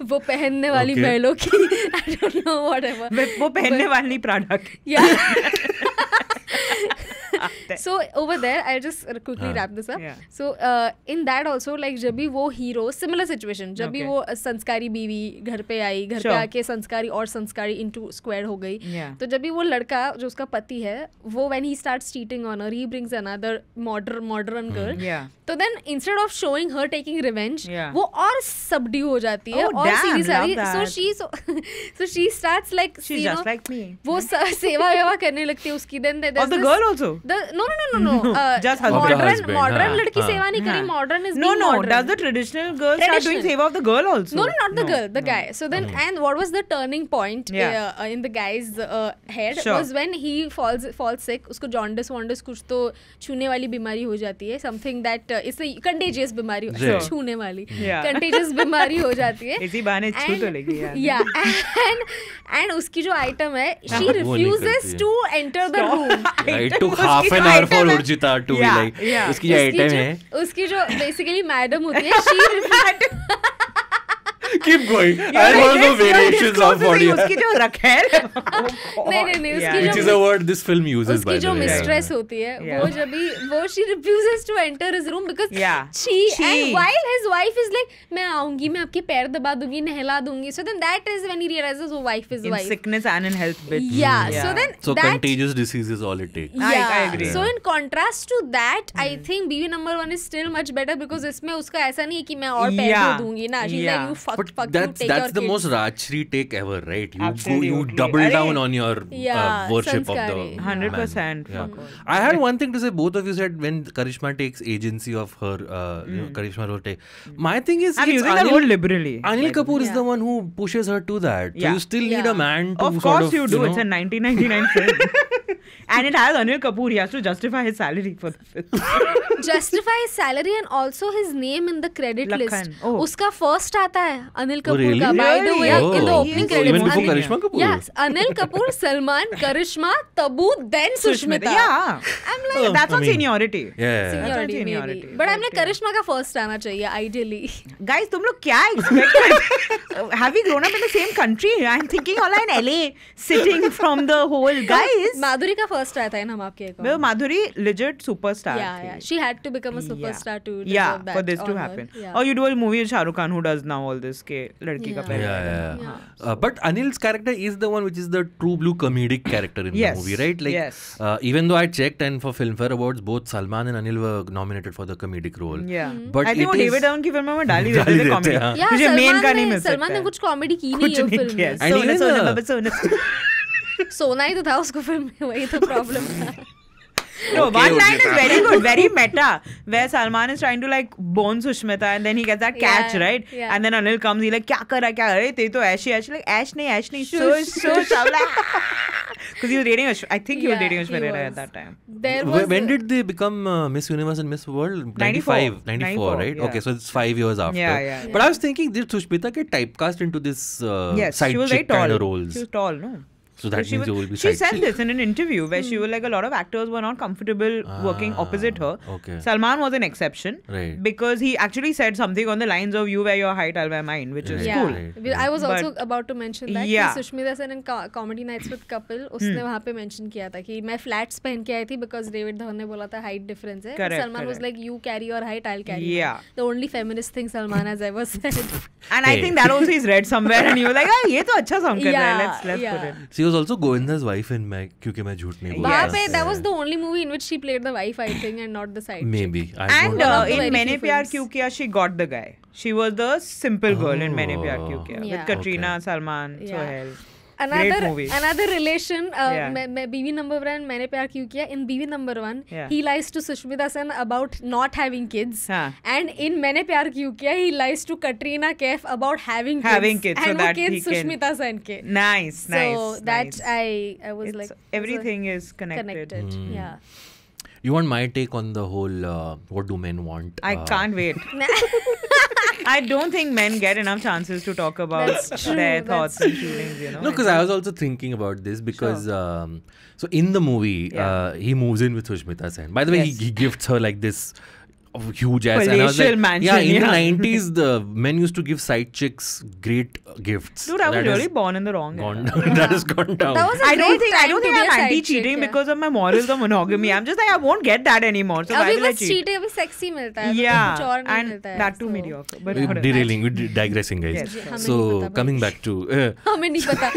वो पहनने वाली महलों की, I don't know, whatever. वो पहनने वाली Prada की. Yeah. So over there, I'll just quickly wrap this up. So in that also, like जब भी वो hero, similar situation, जब भी वो संस्कारी बीवी घर पे आई, घर पे आके संस्कारी और संस्कारी into square हो गई, तो जब भी वो लड़का जो उसका पति है, वो when he starts cheating on her, he brings another modern girl. तो then instead of showing her taking revenge, वो और subdue हो जाती है और सीधी सारी, so she starts like, she's just like me. वो सेवा वेवा करने लगती है उसकी. Then there's of the girl also. No. Just modern लड़की सेवा नहीं करी. Modern is being modern. Does the traditional girl start doing seva of the girl also? No, not the girl, the guy. So then, and what was the turning point in the guy's head was when he falls sick. उसको jaundice कुछ तो छूने वाली बीमारी हो जाती है. Something that is a contagious बीमारी, छूने वाली contagious बीमारी हो जाती है. इसी बहाने छू तो लेगी यार. Yeah, and उसकी जो item है, she refuses to enter the room. It took half an hour for Urjita to be like, उसकी जो item है, उसकी जो basically madam होती है, she keep going. I want the variations of body. उसकी जो रखेल, नहीं उसकी which is a word this film uses by the way. उसकी जो mistress होती है, वो जब भी वो she refuses to enter his room because she and while his wife is like, मैं आऊंगी, मैं आपके पैर दबा दूंगी, नहला दूंगी. So then that is when he realizes his wife is wife. In sickness and in health, bitch. So contagious disease is all it takes. I agree. So in contrast to that, I think BV number one is still much better because इसमें उसका ऐसा नहीं है कि मैं और पैर धो दूंगी ना. She's like, you fuck, that's the most Rajshri take ever, right? You double down on your worship of the 100%. I had one thing to say. Both of you said when Karishma takes agency of her, Karishma Rote. My thing is, I'm using that word liberally. Anil Kapoor is the one who pushes her to that. So you still need a man to of course you do. It's a 1999 film. And it has Anil Kapoor. He has to justify his salary for the film. Justify his salary and also his name in the credit list. उसका first आता है Anil Kapoor का. By the way, in the opening credits. Even before Karishma Kapoor? Yes. Anil Kapoor, Salman, Karishma, Tabu, then Sushmita. Yeah. I'm like, that's on seniority. Seniority maybe. But I'm like, Karishma का first आना चाहिए, ideally. Guys, तुम लोग क्या expect? Have we grown up in the same country? I'm thinking all in LA, sitting from the whole. Guys. Madhuri का first आया था इन हम आपके account. Well, Madhuri legit superstar. Yeah. She had to become a superstar to deserve Yeah, that for this to honor. happen. Yeah. Or you do a movie with Shah Rukh Khan who does now all this के लड़की का पहले. Yeah. But Anil's character is the one which is the true blue comedic character in the movie, right? Like, yes. Even though I checked and for Filmfare Awards, both Salman and Anil were nominated for the comedic role. Yeah. But I think वो David Dhawan की फिल्मों में डाली देते थे comedy. Yeah, तुझे main का नहीं मिल सकता. सलमान ने कुछ कॉमेडी की नहीं है फिल्म में. सोना ही तो था उसको फिल्म में, वही तो प्रॉब्लम था. No, one line is very good, very meta, where Salman is trying to like bone Sushmita and then he gets that catch, right? Yeah. And then Anil comes, he's like, क्या कर रहा है? ते तो ऐशी like ऐश नहीं, shush, because he was dating I think he was dating Ashwarya at that time. When did they become Miss Universe and Miss World? 94, right? Yeah. Okay, so it's 5 years after. Yeah. But I was thinking, did Sushmita get typecast into this side chick kind of roles? She was tall, no? So that means you will be she side said chick. this in an interview where she was like a lot of actors were not comfortable working opposite her. Okay. Salman was an exception, right? Because he actually said something on the lines of "You wear your height, I'll wear mine," which is cool. Right. I was also about to mention that. Yeah. Sushmita Sen in Comedy Nights with Kapil, उसने वहाँ पे mention किया था कि मैं flats पहन के आई थी because David Dhawan ने बोला था height difference है. Salman was like, "You carry your height, I'll carry mine." The only feminist thing Salman has ever said. And I think that also he's read somewhere, and he was like, "Ah, ये तो अच्छा sound कर रहा है. Let's put it." She was also Govinda's wife in मैं क्योंकि मैं झूठ नहीं बोलता. वहाँ पे that was the only movie in which she played the wife, I think, and not the side. Maybe. And in मैंने प्यार क्यों किया, she got the guy. She was the simple girl in मैंने प्यार क्यों किया with Katrina, Salman, Sohail. Another relation, BB number 1 मैंने प्यार क्यों किया. In BB number 1, he lies to Sushmita Sen about not having kids, and in मैंने प्यार क्यों किया, he lies to Katrina Kaif about having kids. And so that kids Sushmita Sen के. Nice. So that I was like, everything is connected. Yeah. You want my take on the whole what do men want? I can't wait. I don't think men get enough chances to talk about their thoughts and feelings, you know. No, because I was also thinking about this because so in the movie he moves in with Sushmita Sen. By the way, he gifts her like this huge ass, and I was like, mansion, in the 90s the men used to give side chicks great gifts. Dude, I was really born in the wrong era. That has gone down. That was I don't think I'm anti-cheating because of my morals of monogamy. I'm just like, I won't get that anymore. So why will I cheat? cheating अभी sexy मिलता है. Yeah, कुछ और नहीं and मिलता है, that too mediocre. But we're derailing, we're digressing, guys. Yes. So coming back to हमें नहीं पता,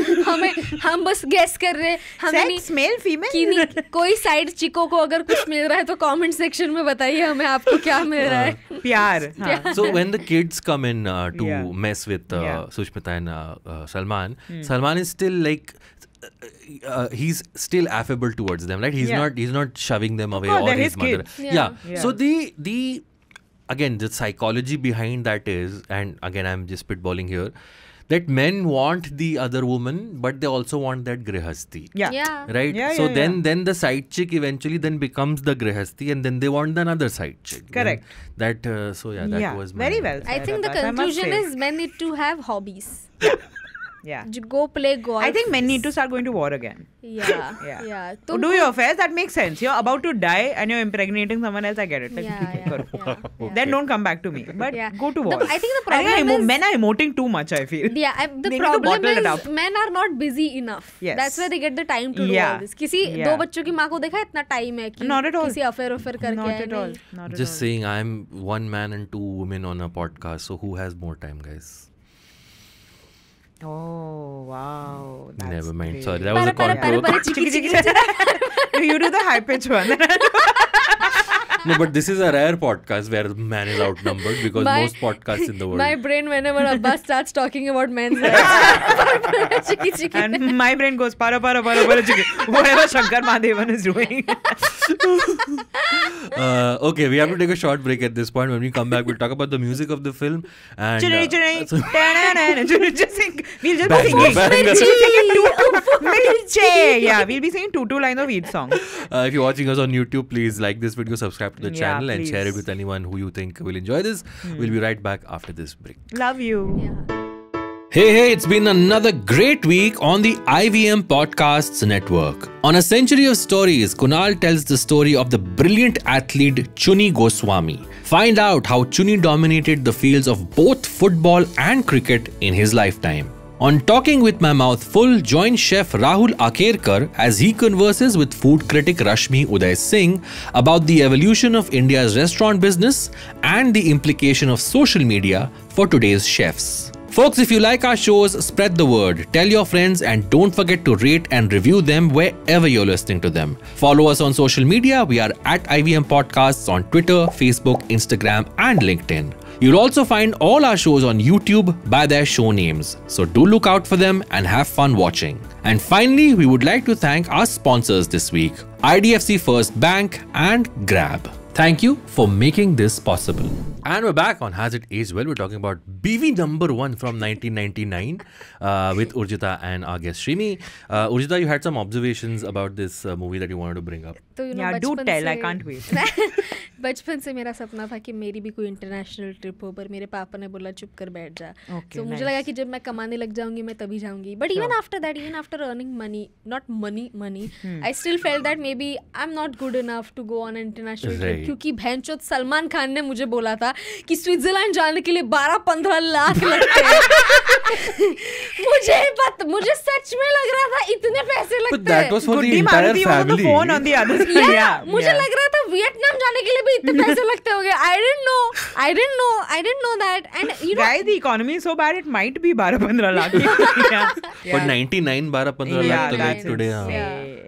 हम बस guess कर रहे हैं. Sex, male, female. कि कोई side chico को अगर कुछ मिल रहा है तो comment section में बताइए हमें आपको क्या मिल रहा है. प्यार. So when the kids come in to mess with Sushmita and Salman, Salman is still like he's still affable towards them, right? He's not shoving them away or his mother. So the again the psychology behind that is, and again I'm just spitballing here, that men want the other woman, but they also want that grihasti. Right? Then the side chick eventually then becomes the grihasti, and then they want another side chick. Correct. That that was very well. I think the conclusion is men need to have hobbies. Yeah. Go play golf. I think men need to start going to war again. Yeah. Do your affairs. That makes sense. You're about to die and you're impregnating someone else. I get it. Like, then don't come back to me. But go to war. I think the problem is men are emoting too much, I feel. Yeah. The problem is men are not busy enough. Yes. That's why they get the time to do all this. किसी दो बच्चों की माँ को देखा इतना time है कि not at all. किसी affair करके not at all. Just saying, I'm one man and two women on a podcast. So who has more time, guys? Oh, wow. That's Never mind. great. Sorry, that was a contour. You do the high pitch one. No, but this is a rare podcast where man is outnumbered because most podcasts in the world. My brain, whenever Abbas starts talking about men's rights, and my brain goes para chiki. Whatever Shankar Mahadevan is doing. Okay, we have to take a short break at this point. When we come back, we'll talk about the music of the film. And we'll just sing. We'll just bang, be singing. bang, We'll be singing Yeah, we'll be singing two lines of each song. If you're watching us on YouTube, please like this video, subscribe to the channel, and please. share it with anyone who you think will enjoy this. We'll be right back after this break. Love you. Yeah. Hey, it's been another great week on the IVM Podcasts Network. On A Century of Stories, Kunal tells the story of the brilliant athlete Chuni Goswami. Find out how Chuni dominated the fields of both football and cricket in his lifetime. On Talking with My Mouth Full, join chef Rahul Akerkar as he converses with food critic Rashmi Uday Singh about the evolution of India's restaurant business and the implication of social media for today's chefs. Folks, if you like our shows, spread the word, tell your friends, and don't forget to rate and review them wherever you're listening to them. Follow us on social media. We are at IVM Podcasts on Twitter, Facebook, Instagram, and LinkedIn. You'll also find all our shows on YouTube by their show names. So do look out for them and have fun watching. And finally, we would like to thank our sponsors this week, IDFC First Bank and Grab. Thank you for making this possible. And we're back on Has It Aged Well. We're talking about BV number 1 from 1999 with Urjita and our guest Shrimi. Urjita, you had some observations about this movie that you wanted to bring up. तो Yeah, do tell. I can't wait. बचपन से मेरा सपना था कि मेरी भी कोई इंटरनेशनल ट्रिप हो, पर मेरे पापा ने बोला चुप कर बैठ जा. तो मुझे लगा कि जब मैं कमाने लग जाऊंगी मैं तभी जाऊंगी. But even after that, even after earning money, not money, I still felt that maybe I am not good enough to go on international trip. क्योंकि भैंचोद सलमान खान ने मुझे बोला था कि स्विट्जरलैंड जाने के लिए 12-15 लाख लगते हैं. मुझे सच में लग रहा था इतने पैसे लगते हैं. मुझे लग रहा था वियतनाम जाने के लिए भी इतने पैसे लगते होंगे. I didn't know that. And you know, guys, the economy is so bad it might be 12-15 lakh. But 99 12-15 lakh to like today.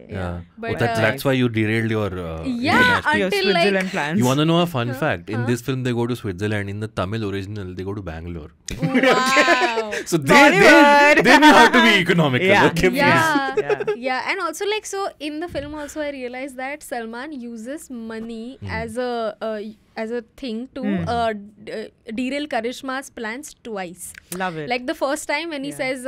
Yeah. But that's why you derailed your until Switzerland plans. You want to know a fun fact? In this film, they go to Switzerland. In the Tamil original, they go to Bangalore. Wow. So they knew how to be economical. Okay, please. Yeah. And also like, so in the film also I realized that Salman uses money as a thing to derail Karishma's plans twice. Love it. Like the first time when he says,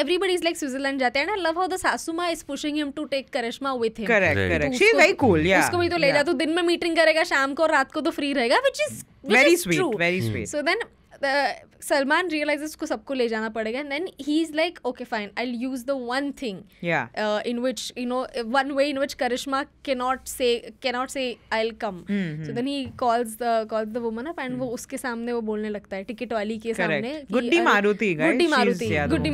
everybody's like Switzerland jate hain, and I love how the Sasuma is pushing him to take Karishma with him. Correct. She's very cool, yeah. उसको भी तो ले जा, तो दिन में meeting करेगा, शाम को और रात को तो फ्री रहेगा, which is true. Very sweet. So then Salman realizes उसको सबको ले जाना पड़ेगा, and then he's like, okay fine, I'll use the one thing in which, one way in which Karishma cannot say I'll come. So then he calls the woman up, and वो उसके सामने वो बोलने लगता है, टिकट वाली के सामने, Guddhi Maruti, Guddhi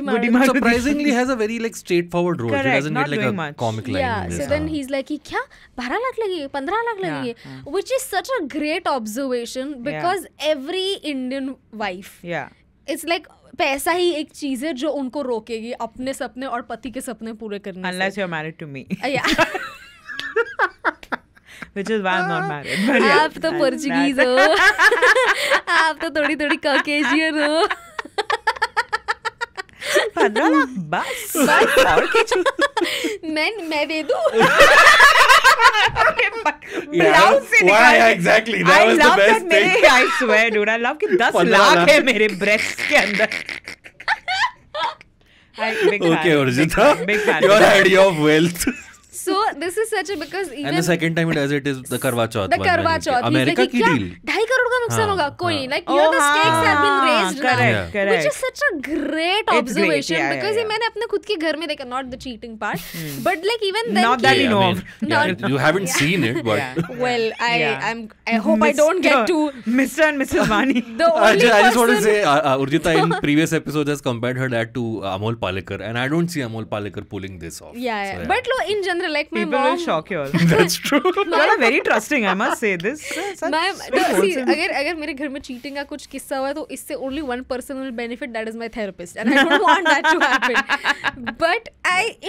Maruti surprisingly has a very like straightforward role. She doesn't get like a comic line. Yeah, so then he's like, क्या 12 लाख लगेंगे, 15 लाख लगेंगे, which is such a great observation, because every Indian wife, it's like पैसा ही एक चीज है जो उनको रोकेगी अपने सपने और पति के सपने पूरे करने से. Unless you're married to me. Yeah. Which is why I'm not married. आप तो पोर्चुगीज हो, आप तो थोड़ी कॉकेशियन हो. 15 लाख बस और कुछ मैं दे दूं. Exactly. That was the best thing. I swear, dude. I love कि 10 लाख है मेरे breast के अंदर. Okay, Urjita. Your idea of wealth. So this is such a, because even and the second time he does it is the Karwa Chauth. The Karwa Chauth. America की deal. 2.5 crore का नुकसान होगा, कोई नहीं. Like here the stakes have been raised now, which is such a great observation, because ये मैंने अपने खुद के घर में देखा, not the cheating part, but like even then, not that you know of. You haven't seen it, but well, I hope I don't get to Mr. and Mrs. Vani. I just want to say, Urjita in previous episodes has compared her dad to Amol Palekar, and I don't see Amol Palekar pulling this off. Yeah. But in general, like my people mom will shock you all. That's true. You are very trusting, I must say this. अगर मेरे घर में cheating का कुछ किस्सा हुआ है तो इससे only one person will benefit, that is my therapist, and I don't want that to happen. But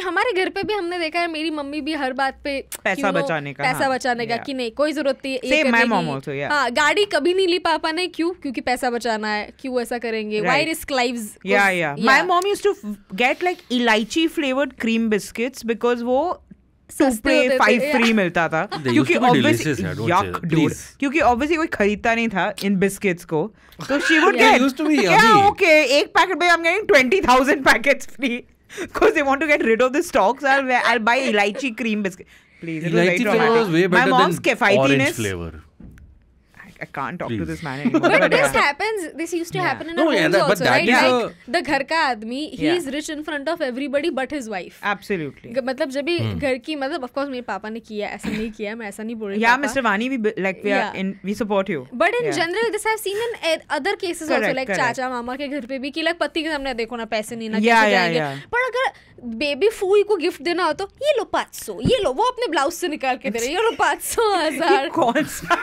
हमारे घर पे भी हमने देखा है, मेरी मम्मी भी हर बात पे पैसा बचाने का कि नहीं कोई जरूरत नहीं है. Same my mom also, yeah. हाँ, गाड़ी कभी नहीं ली पापा ने, क्यों? क्योंकि पैसा बचाना है, क्यों ऐसा करेंगे? Why risk lives? Yeah. My mom used to get like elaichi flavored cream biscuits because वो 2 पे 5 फ्री मिलता था, क्योंकि obviously कोई खरीदता नहीं था इन बिस्किट्स को, तो she would get एक पैकेट में I'm getting 20,000 packets free because they want to get rid of the stocks. I'll buy elaichi cream biscuit. Please, it was very traumatic. Was way better my mom's than orange flavor. I can't talk to Please. this man anymore. But this yeah. happens. This used to Yeah. happen in No, our yeah, homes but also, that right? is Like the घर का आदमी, he Yeah. is rich in front of everybody but his wife. Absolutely. मतलब जब भी घर की मतलब of course मेरे पापा ने किया, ऐसा नहीं किया, मैं ऐसा नहीं बोल रही. Yeah, पापा. Mr. Vani, we support you. But in Yeah. general, this I've seen in other cases also, Correct, like correct. चाचा मामा के घर पे भी कि like पति के सामने देखो ना पैसे नहीं ना Yeah, कैसे yeah, जाएंगे. yeah. पर अगर बेबी फूई को गिफ्ट देना हो तो ये लो 500, ये लो, वो अपने ब्लाउज से निकाल के दे रहे, ये लो 500 1000. कौन सा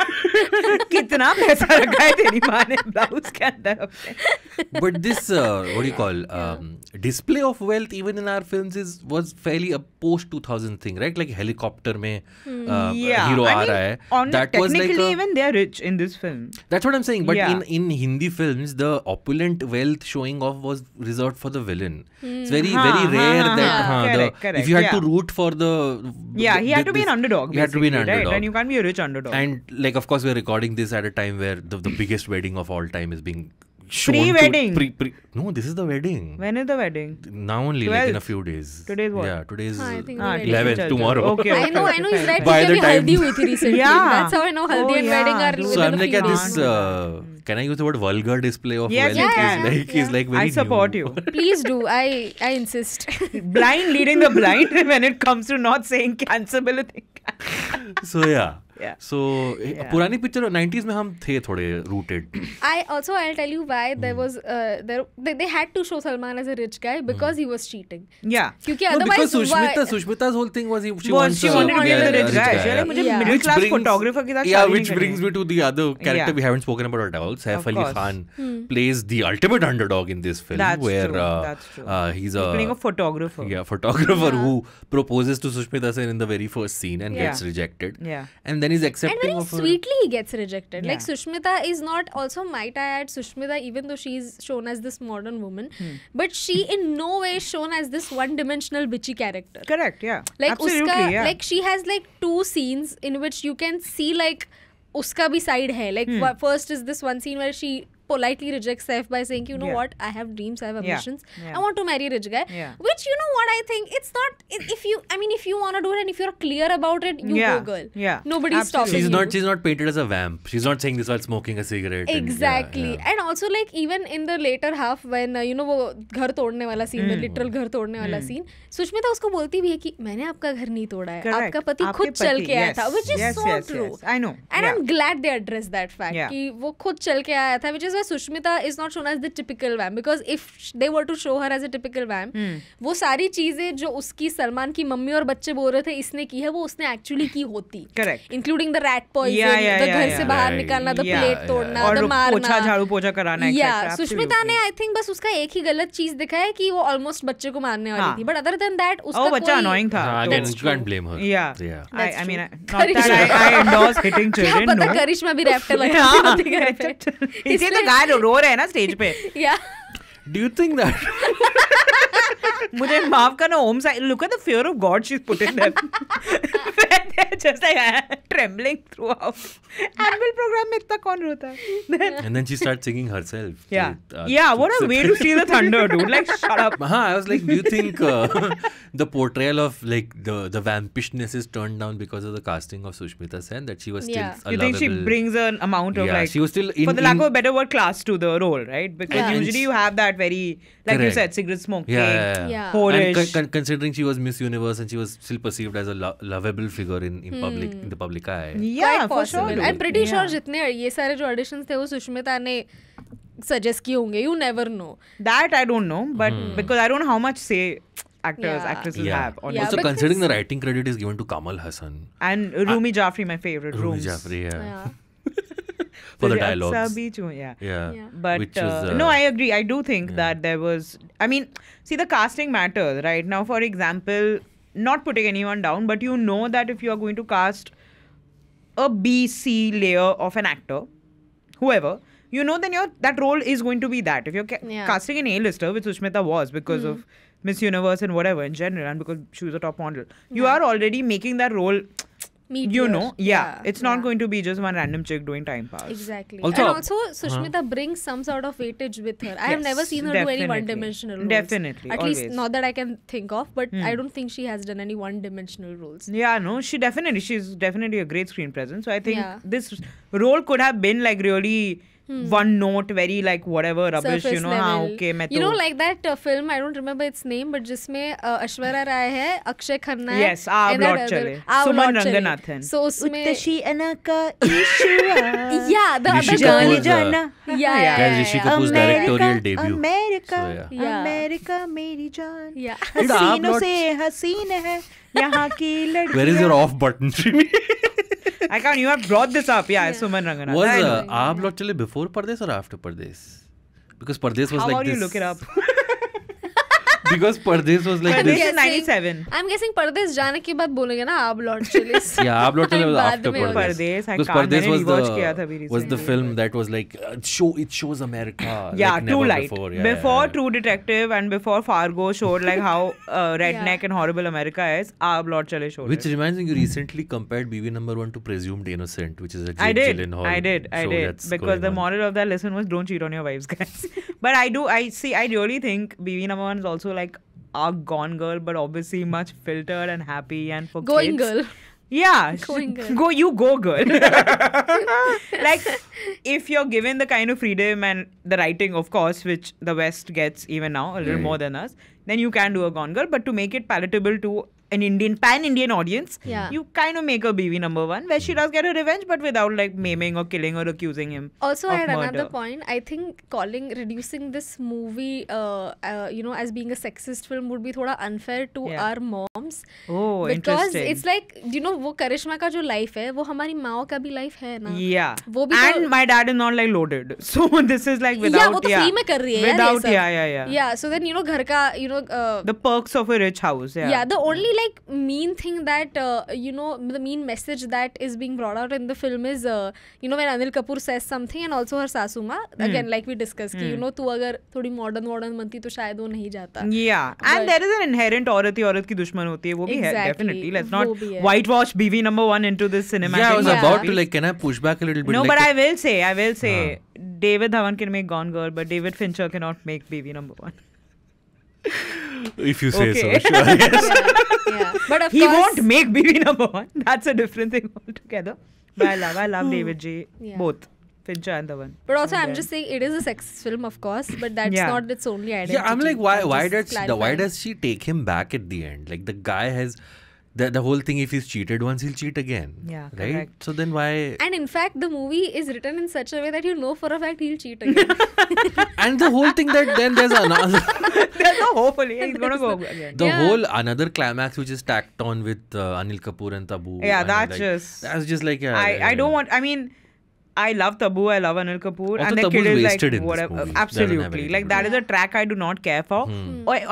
कितना पैसा रखा है तेरी माँ ने ब्लाउज के अंदर अपने? But this, what do you call, display of wealth even in our films was fairly a post-2000 thing, right? Like helicopter में hero आ रहा है. That was like technically even they are rich in this film. That's what I'm saying. But Yeah. in Hindi films, the opulent wealth showing off was reserved for the villain. It's very rare that correct, if you had to yeah. root for the Yeah, he had to be an underdog. You had to be an basically, right? underdog. And you can't be a rich underdog. And like, of course, we're recording this at a time where the biggest wedding of all time is being shown. Pre-wedding. No, this is the wedding. When is the wedding? Now only, like in a 12th. few days. Today's what? Yeah, today's हाँ, I think हाँ, we're ठीक है, 11th, चल, tomorrow. चल. Okay, I know he's right. By क्योंकि the अभी time- हल्दी हुई थी recently. Yeah. That's how I know haldi and Oh, wedding yeah. are So So within I'm a like, few at months. this, can I use the word vulgar display of Yes, wealth? you Is can. like, is like very I support new. you. Please do. I insist. Blind leading the blind when it comes to not saying cancerable thing. So yeah. Yeah. So पुरानी picture 90s में हम थे थोड़े rooted. I'll tell you why there was they had to show Salman as a rich guy because he was cheating. Yeah. क्योंकि No, otherwise because Sushmita's whole thing was she wanted to be the rich guy. She's like, मुझे Yeah. middle Which class brings- photographer के साथ Yeah, शादी which नहीं brings करनी me to the other character Yeah. we haven't spoken about at all. Saif Of Ali course. Khan plays the ultimate underdog in this film, That's where true, that's true. He's He's playing a photographer. photographer Yeah. who proposes to Sushmita Sen in the very first scene and Yeah. gets rejected. Yeah. And then he's and accepting very of her. sweetly he gets rejected. Like Yeah. Sushmita is not, also might I add, Sushmita, even though she's shown as this modern woman, but she in no way is shown as this one-dimensional bitchy character. Correct, yeah. Like Absolutely, uska, yeah. like she has like 2 scenes in which you can see like uska bhi side hai. Like first is this one scene where she politely rejects Saif by saying, you know Yeah. what, I have dreams, I have ambitions, Yeah. I want to marry a rich guy. Yeah. Which, you know what, I think it's not, if you want to do it and if you're clear about it, you Yeah. go, girl. Yeah. Nobody's Absolutely. stopping She's not painted as a vamp. She's not saying this while smoking a cigarette. and- Exactly. yeah. And also like even in the later half when वो घर तोड़ने वाला scene, the literal घर तोड़ने वाला scene, Sushmita उसको बोलती भी है कि मैंने आपका घर नहीं तोड़ा है, Correct. आपका पति आपके खुद चल पति, के आया yes. था, which is Yes, so yes, true. yes. I know. And Yeah. I'm glad they addressed that fact Yeah. कि वो खुद चल के आया था, which is why Sushmita is not shown as the typical vamp, because if they were to show her as a typical vamp, वो सारी चीजें जो उसकी सलमान की मम्मी और बच्चे बोल रहे थे इसने की है, वो उसने actually की होती. Correct. Including the rat poison, Yeah, the घर yeah. से बाहर Right. निकालना, the Yeah, plate तोड़ना, और the मारना. पोछा झाड़ू पोछा कराना Yeah, etc. सुष्मिता ने आई थिंक बस उसका एक ही गलत चीज दिखाया है कि वो ऑलमोस्ट बच्चे को मारने वाली हाँ. थी, बट अदर देन दैट उसका वो बच्चा कोई annoying था. हाँ, तो- again, you can't blame her. Yeah. Yeah. I mean, That's not true. that I endorse hitting क्या children, पता no. करिश्मा भी रैप्टर लगा हाँ. थी घर पे. इसी तो गाय रो रहे हैं ना स्टेज पे. Yeah. Do you think that? मुझे माफ करना ओम side. Look at the fear of God she's put in them. They're just like trembling throughout. Annual program में इतना कौन रोता है? And then she starts singing herself. Yeah. Yeah, what a way to steal the thunder, dude. Like, shut up. I was like, do you think the portrayal of like the vampishness is turned down because of the casting of Sushmita Sen, that she was still Yeah. a You think she lovable- brings an amount of Yeah, like, she was still in, for the lack of a better word, class to the role, right? Because Yeah. usually you have that very, like you Correct. said, cigarette smoking, Yeah. Polish. And considering she was Miss Universe and she was still perceived as a lovable figure in public, in the public eye. Yeah, Quite for possible. sure. I'm pretty sure Yeah. जितने ये सारे जो auditions थे वो सुष्मिता ने suggest किए होंगे. You never know. That I don't know, but because I don't know how much say actors, Yeah. actresses Yeah. have. On Yeah, Also, but considering this- the writing credit is given to Kamal Hassan. And Rumi Jaffrey, my favorite. Rumi Rooms. Jaffrey, yeah. Yeah. For the Tuझे dialogues. अच्छा भी चूँ, yeah. Yeah. Yeah. But Which was, no, I agree. I do think that there was. I mean, see, the casting matters, right? Now, for example, not putting anyone down, but you know that if you are going to cast a B, C layer of an actor, whoever, you know, then that role is going to be that. If you're Yeah. casting an A-lister, which Sushmita was because of Miss Universe and whatever in general, and because she was a top model, you are already making that role Meteor. You know, it's not going to be just one random chick doing time pass. Exactly. Also- and also, Sushmita brings some sort of weightage with her. I have never seen her do any definitely. one-dimensional roles. Definitely, At least always. not that I can think of, but I don't think she has done any one-dimensional roles. Yeah, no, she's definitely a great screen presence. So I think Yeah. this role could have been like really one note, very like whatever rubbish, Surface you know. level. Okay, मैं You know, तो- like that film, I don't remember its name, but जिसमें Aishwarya Rai है, Akshay Khanna है, Yes, Aab and that Lord other- Chale. Aab Suman Lord Chale. Ranganathan. So उसमें Uttashi Anaka Ishwa. yeah, the Rishi other girl. Kapoor's, Jana. Yeah. Guys, Rishi Kapoor's directorial debut. America, So, yeah. Yeah. America, मेरी जान. Yeah. Dude, Aab हसीनों Lord- से हसीन है यहाँ की लड़कियाँ. Where is your off button, Shrimi? I can't. You have brought this up. Yeah, Suman Ranganathan. Was I know. Aab Lord Chale before Pardes or after Pardes? Because Pardes was How like about this. you look it up? Because Pardes was like But this. this is guessing- 97. I'm guessing परदेश जाने के बाद बोलेंगे ना आप Lord चले. Yeah, Aab Lord Chale was बाद after में होगा. Pardes. Pardes, I Because can't. Pardes मैंने was rewatch किया था अभी was the recently. film that was like it shows America. Yeah, like too never light. Before, Before yeah. True Detective and before Fargo showed like how redneck and horrible America is, Aab Lord Chale showed Which it. reminds me, you recently compared BB number 1 to Presumed Innocent, which is a I Jake did. Gyllenhaal I did. show that's Because going the on. moral of that lesson was don't cheat on your wives, guys. But I really think BB number 1 is also like a Gone Girl, but obviously much filtered and happy and for Going kids. girl. Yeah. Going girl. Go girl. Like, if you're given the kind of freedom and the writing, of course, which the West gets even now, a little more than us, then you can do a Gone Girl. But to make it palatable to an pan-Indian audience, Yeah. you kind of make a BV number 1 where she does get her revenge, but without like maiming or killing or accusing him. Also, I of had murder. another point. I think reducing this movie, as being a sexist film would be thoda unfair to Yeah. our moms. Oh, Because interesting. it's like, वो करिश्मा का जो life है, वो हमारी माओ का भी life है ना. Yeah. वो भी And my dad is not like loaded. So this is like without. Yeah, वो तो free में कर रही है यार ये Without, सब. yeah. Yeah, so then, घर का, The perks of a rich house. yeah, the only like mean thing that the mean message that is being brought out in the film is when Anil Kapoor says something and also her sasu माँ, again like we discussed कि तू अगर थोड़ी modern बनती तो शायद वो नहीं जाता. Yeah, and there is an inherent औरत ही औरत की दुश्मन होती है, वो भी है, Exactly, definitely. Let's वो not भी है. whitewash BV number 1 into this cinematic. Yeah, I was about to masterpiece. like, can I push back a little bit? No, like but I will say, David Dhawan can make Gone Girl, but David Fincher cannot make BV number 1. if you say Okay. so, sure. Yes. Yeah. But of He course, won't make BV number 1. That's a different thing altogether. But I love David J. Yeah. Both Fincher and Dhawan. But also, I'm Okay. just saying it is a sex film, of course, but that's Yeah. not its only identity. Yeah, I'm like, why just does clarifying. she take him back at the end? Like the guy has the whole thing. If he's cheated once, he'll cheat again. Yeah, right. correct. So then why? And in fact, the movie is written in such a way that you know for a fact he'll cheat again. And the whole thing that then there's another. There's no hopefully he's gonna go again. The Yeah. whole another climax which is tacked on with Anil Kapoor and Tabu. Yeah, and that's like, just- that's just like I don't want. I mean, I love Tabu. I love Anil Kapoor. Also, and the Tabu's kid is like wasted in this whatever. movie. Doesn't have Absolutely, anything like to that do. is a track I do not care for.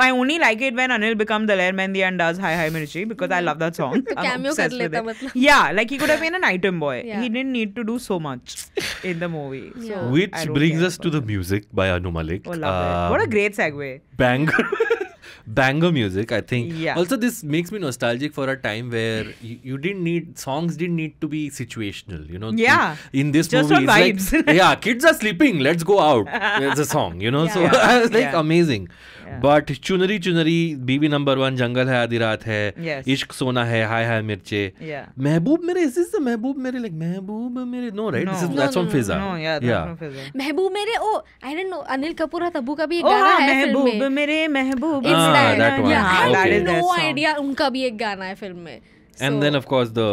I only like it when Anil becomes Daler Mehndi and does Hi Hi Mirchi because I love that song. तो I'm cameo obsessed कर with लेता it. मतलब. Yeah, like he could have been an item boy. Yeah. He didn't need to do so much in the movie. Yeah. So Which I don't brings care us to about the music by Anu Malik. it. Oh, love it. What a great segue. Banger music, I think. Yeah. Also, this makes me nostalgic for a time where songs didn't need to be situational, Yeah. In this Just movie, on it's vibes. like, yeah, kids are sleeping, let's go out. It's a song, So Yeah. I was like, Yeah. amazing. Yeah. But Chunari Chunari, BB number 1, Jungle hai, Aadhi Raat hai, Yes. Ishq Sona hai, Hi Hi Mirche. Yeah. Mehboob Mere, is this the Mehboob Mere? Like, Mehboob Mere? No, right? No. That's No, from Fizza. No, yeah, that's from Fizza. महबूब मेरे I don't know Anil Kapoor और तब्बू का भी एक Oh, गाना हाँ, है film महबूब में. मेरे महबूब. It's that. that one. Yeah, I Okay. had That is no their song. idea उनका भी एक गाना है फिल्म में. And So- then, of course, the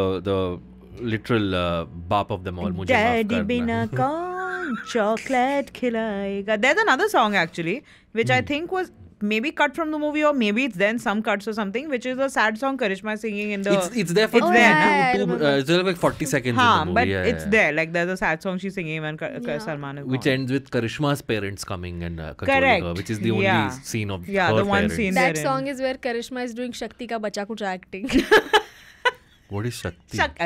literal bap of them all, Mujhe Maaf Daddy Karna. बिना कौन chocolate खिलाएगा. There's another song actually, which I think was maybe cut from the movie or maybe it's then some cuts or something, which is a sad song Karishma singing in the. It's there for It's there, I two, remember. it's there like 40 seconds Haan, in the movie. but yeah, it's yeah. there. Like there's a sad song she's singing when Yeah. Salman is Which gone. ends with Karishma's parents coming and consoling Correct. her, which is the only Yeah. scene of Yeah, her the one parents. scene that therein. song is where Karishma is doing Shakti ka bacha kucha acting. What is Shakti? That,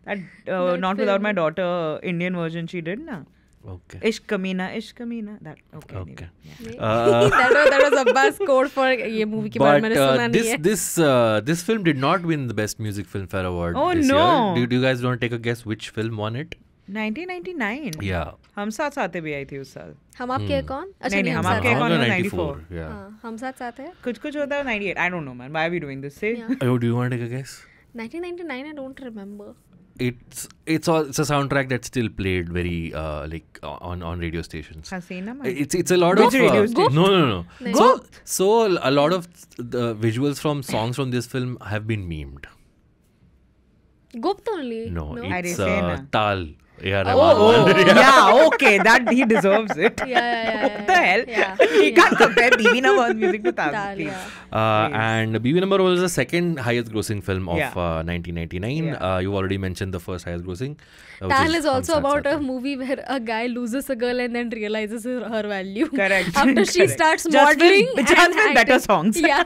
That not without film. my daughter Indian version she did na. Okay. Ishq Kameena. That okay. Okay. Anyway, that was Abbas code for ये movie के बारे में मैंने सुना नहीं है. this film did not win the Best Music Filmfare Award Oh, this no. year. Do you guys want to take a guess which film won it? 1999. Yeah. हम साथ साथे भी आई थी उस साल. हम आपके हैं कौन? अच्छा नहीं, हम साथ आपके हैं. कौन? 94. Yeah. हाँ, हम साथ हैं. कुछ होता है 98. I don't know, man. Why are we doing this? Say. Yeah. Oh, do you want to take a guess? 1999, I don't remember. It's a soundtrack that's still played very like on radio stations. Hasina, man. It's a lot Which of radio station? no. Gup? So a lot of the visuals from songs from this film have been memed. Gupt only? No, I it's didn't say na. Tal. Yeah, Yeah, okay, that he deserves it. Yeah. What the hell? Yeah. He can't compare BB number music to Tal. Tal, please. yeah. And BB Number was the second highest grossing film of Yeah. 1999. Yeah. You already mentioned the first highest grossing. which Tal is Hum also Saath about Saath a Hai. movie where a guy loses a girl and then realizes her value. Correct. After she Correct. starts Just modeling. with better acting. songs. Yeah.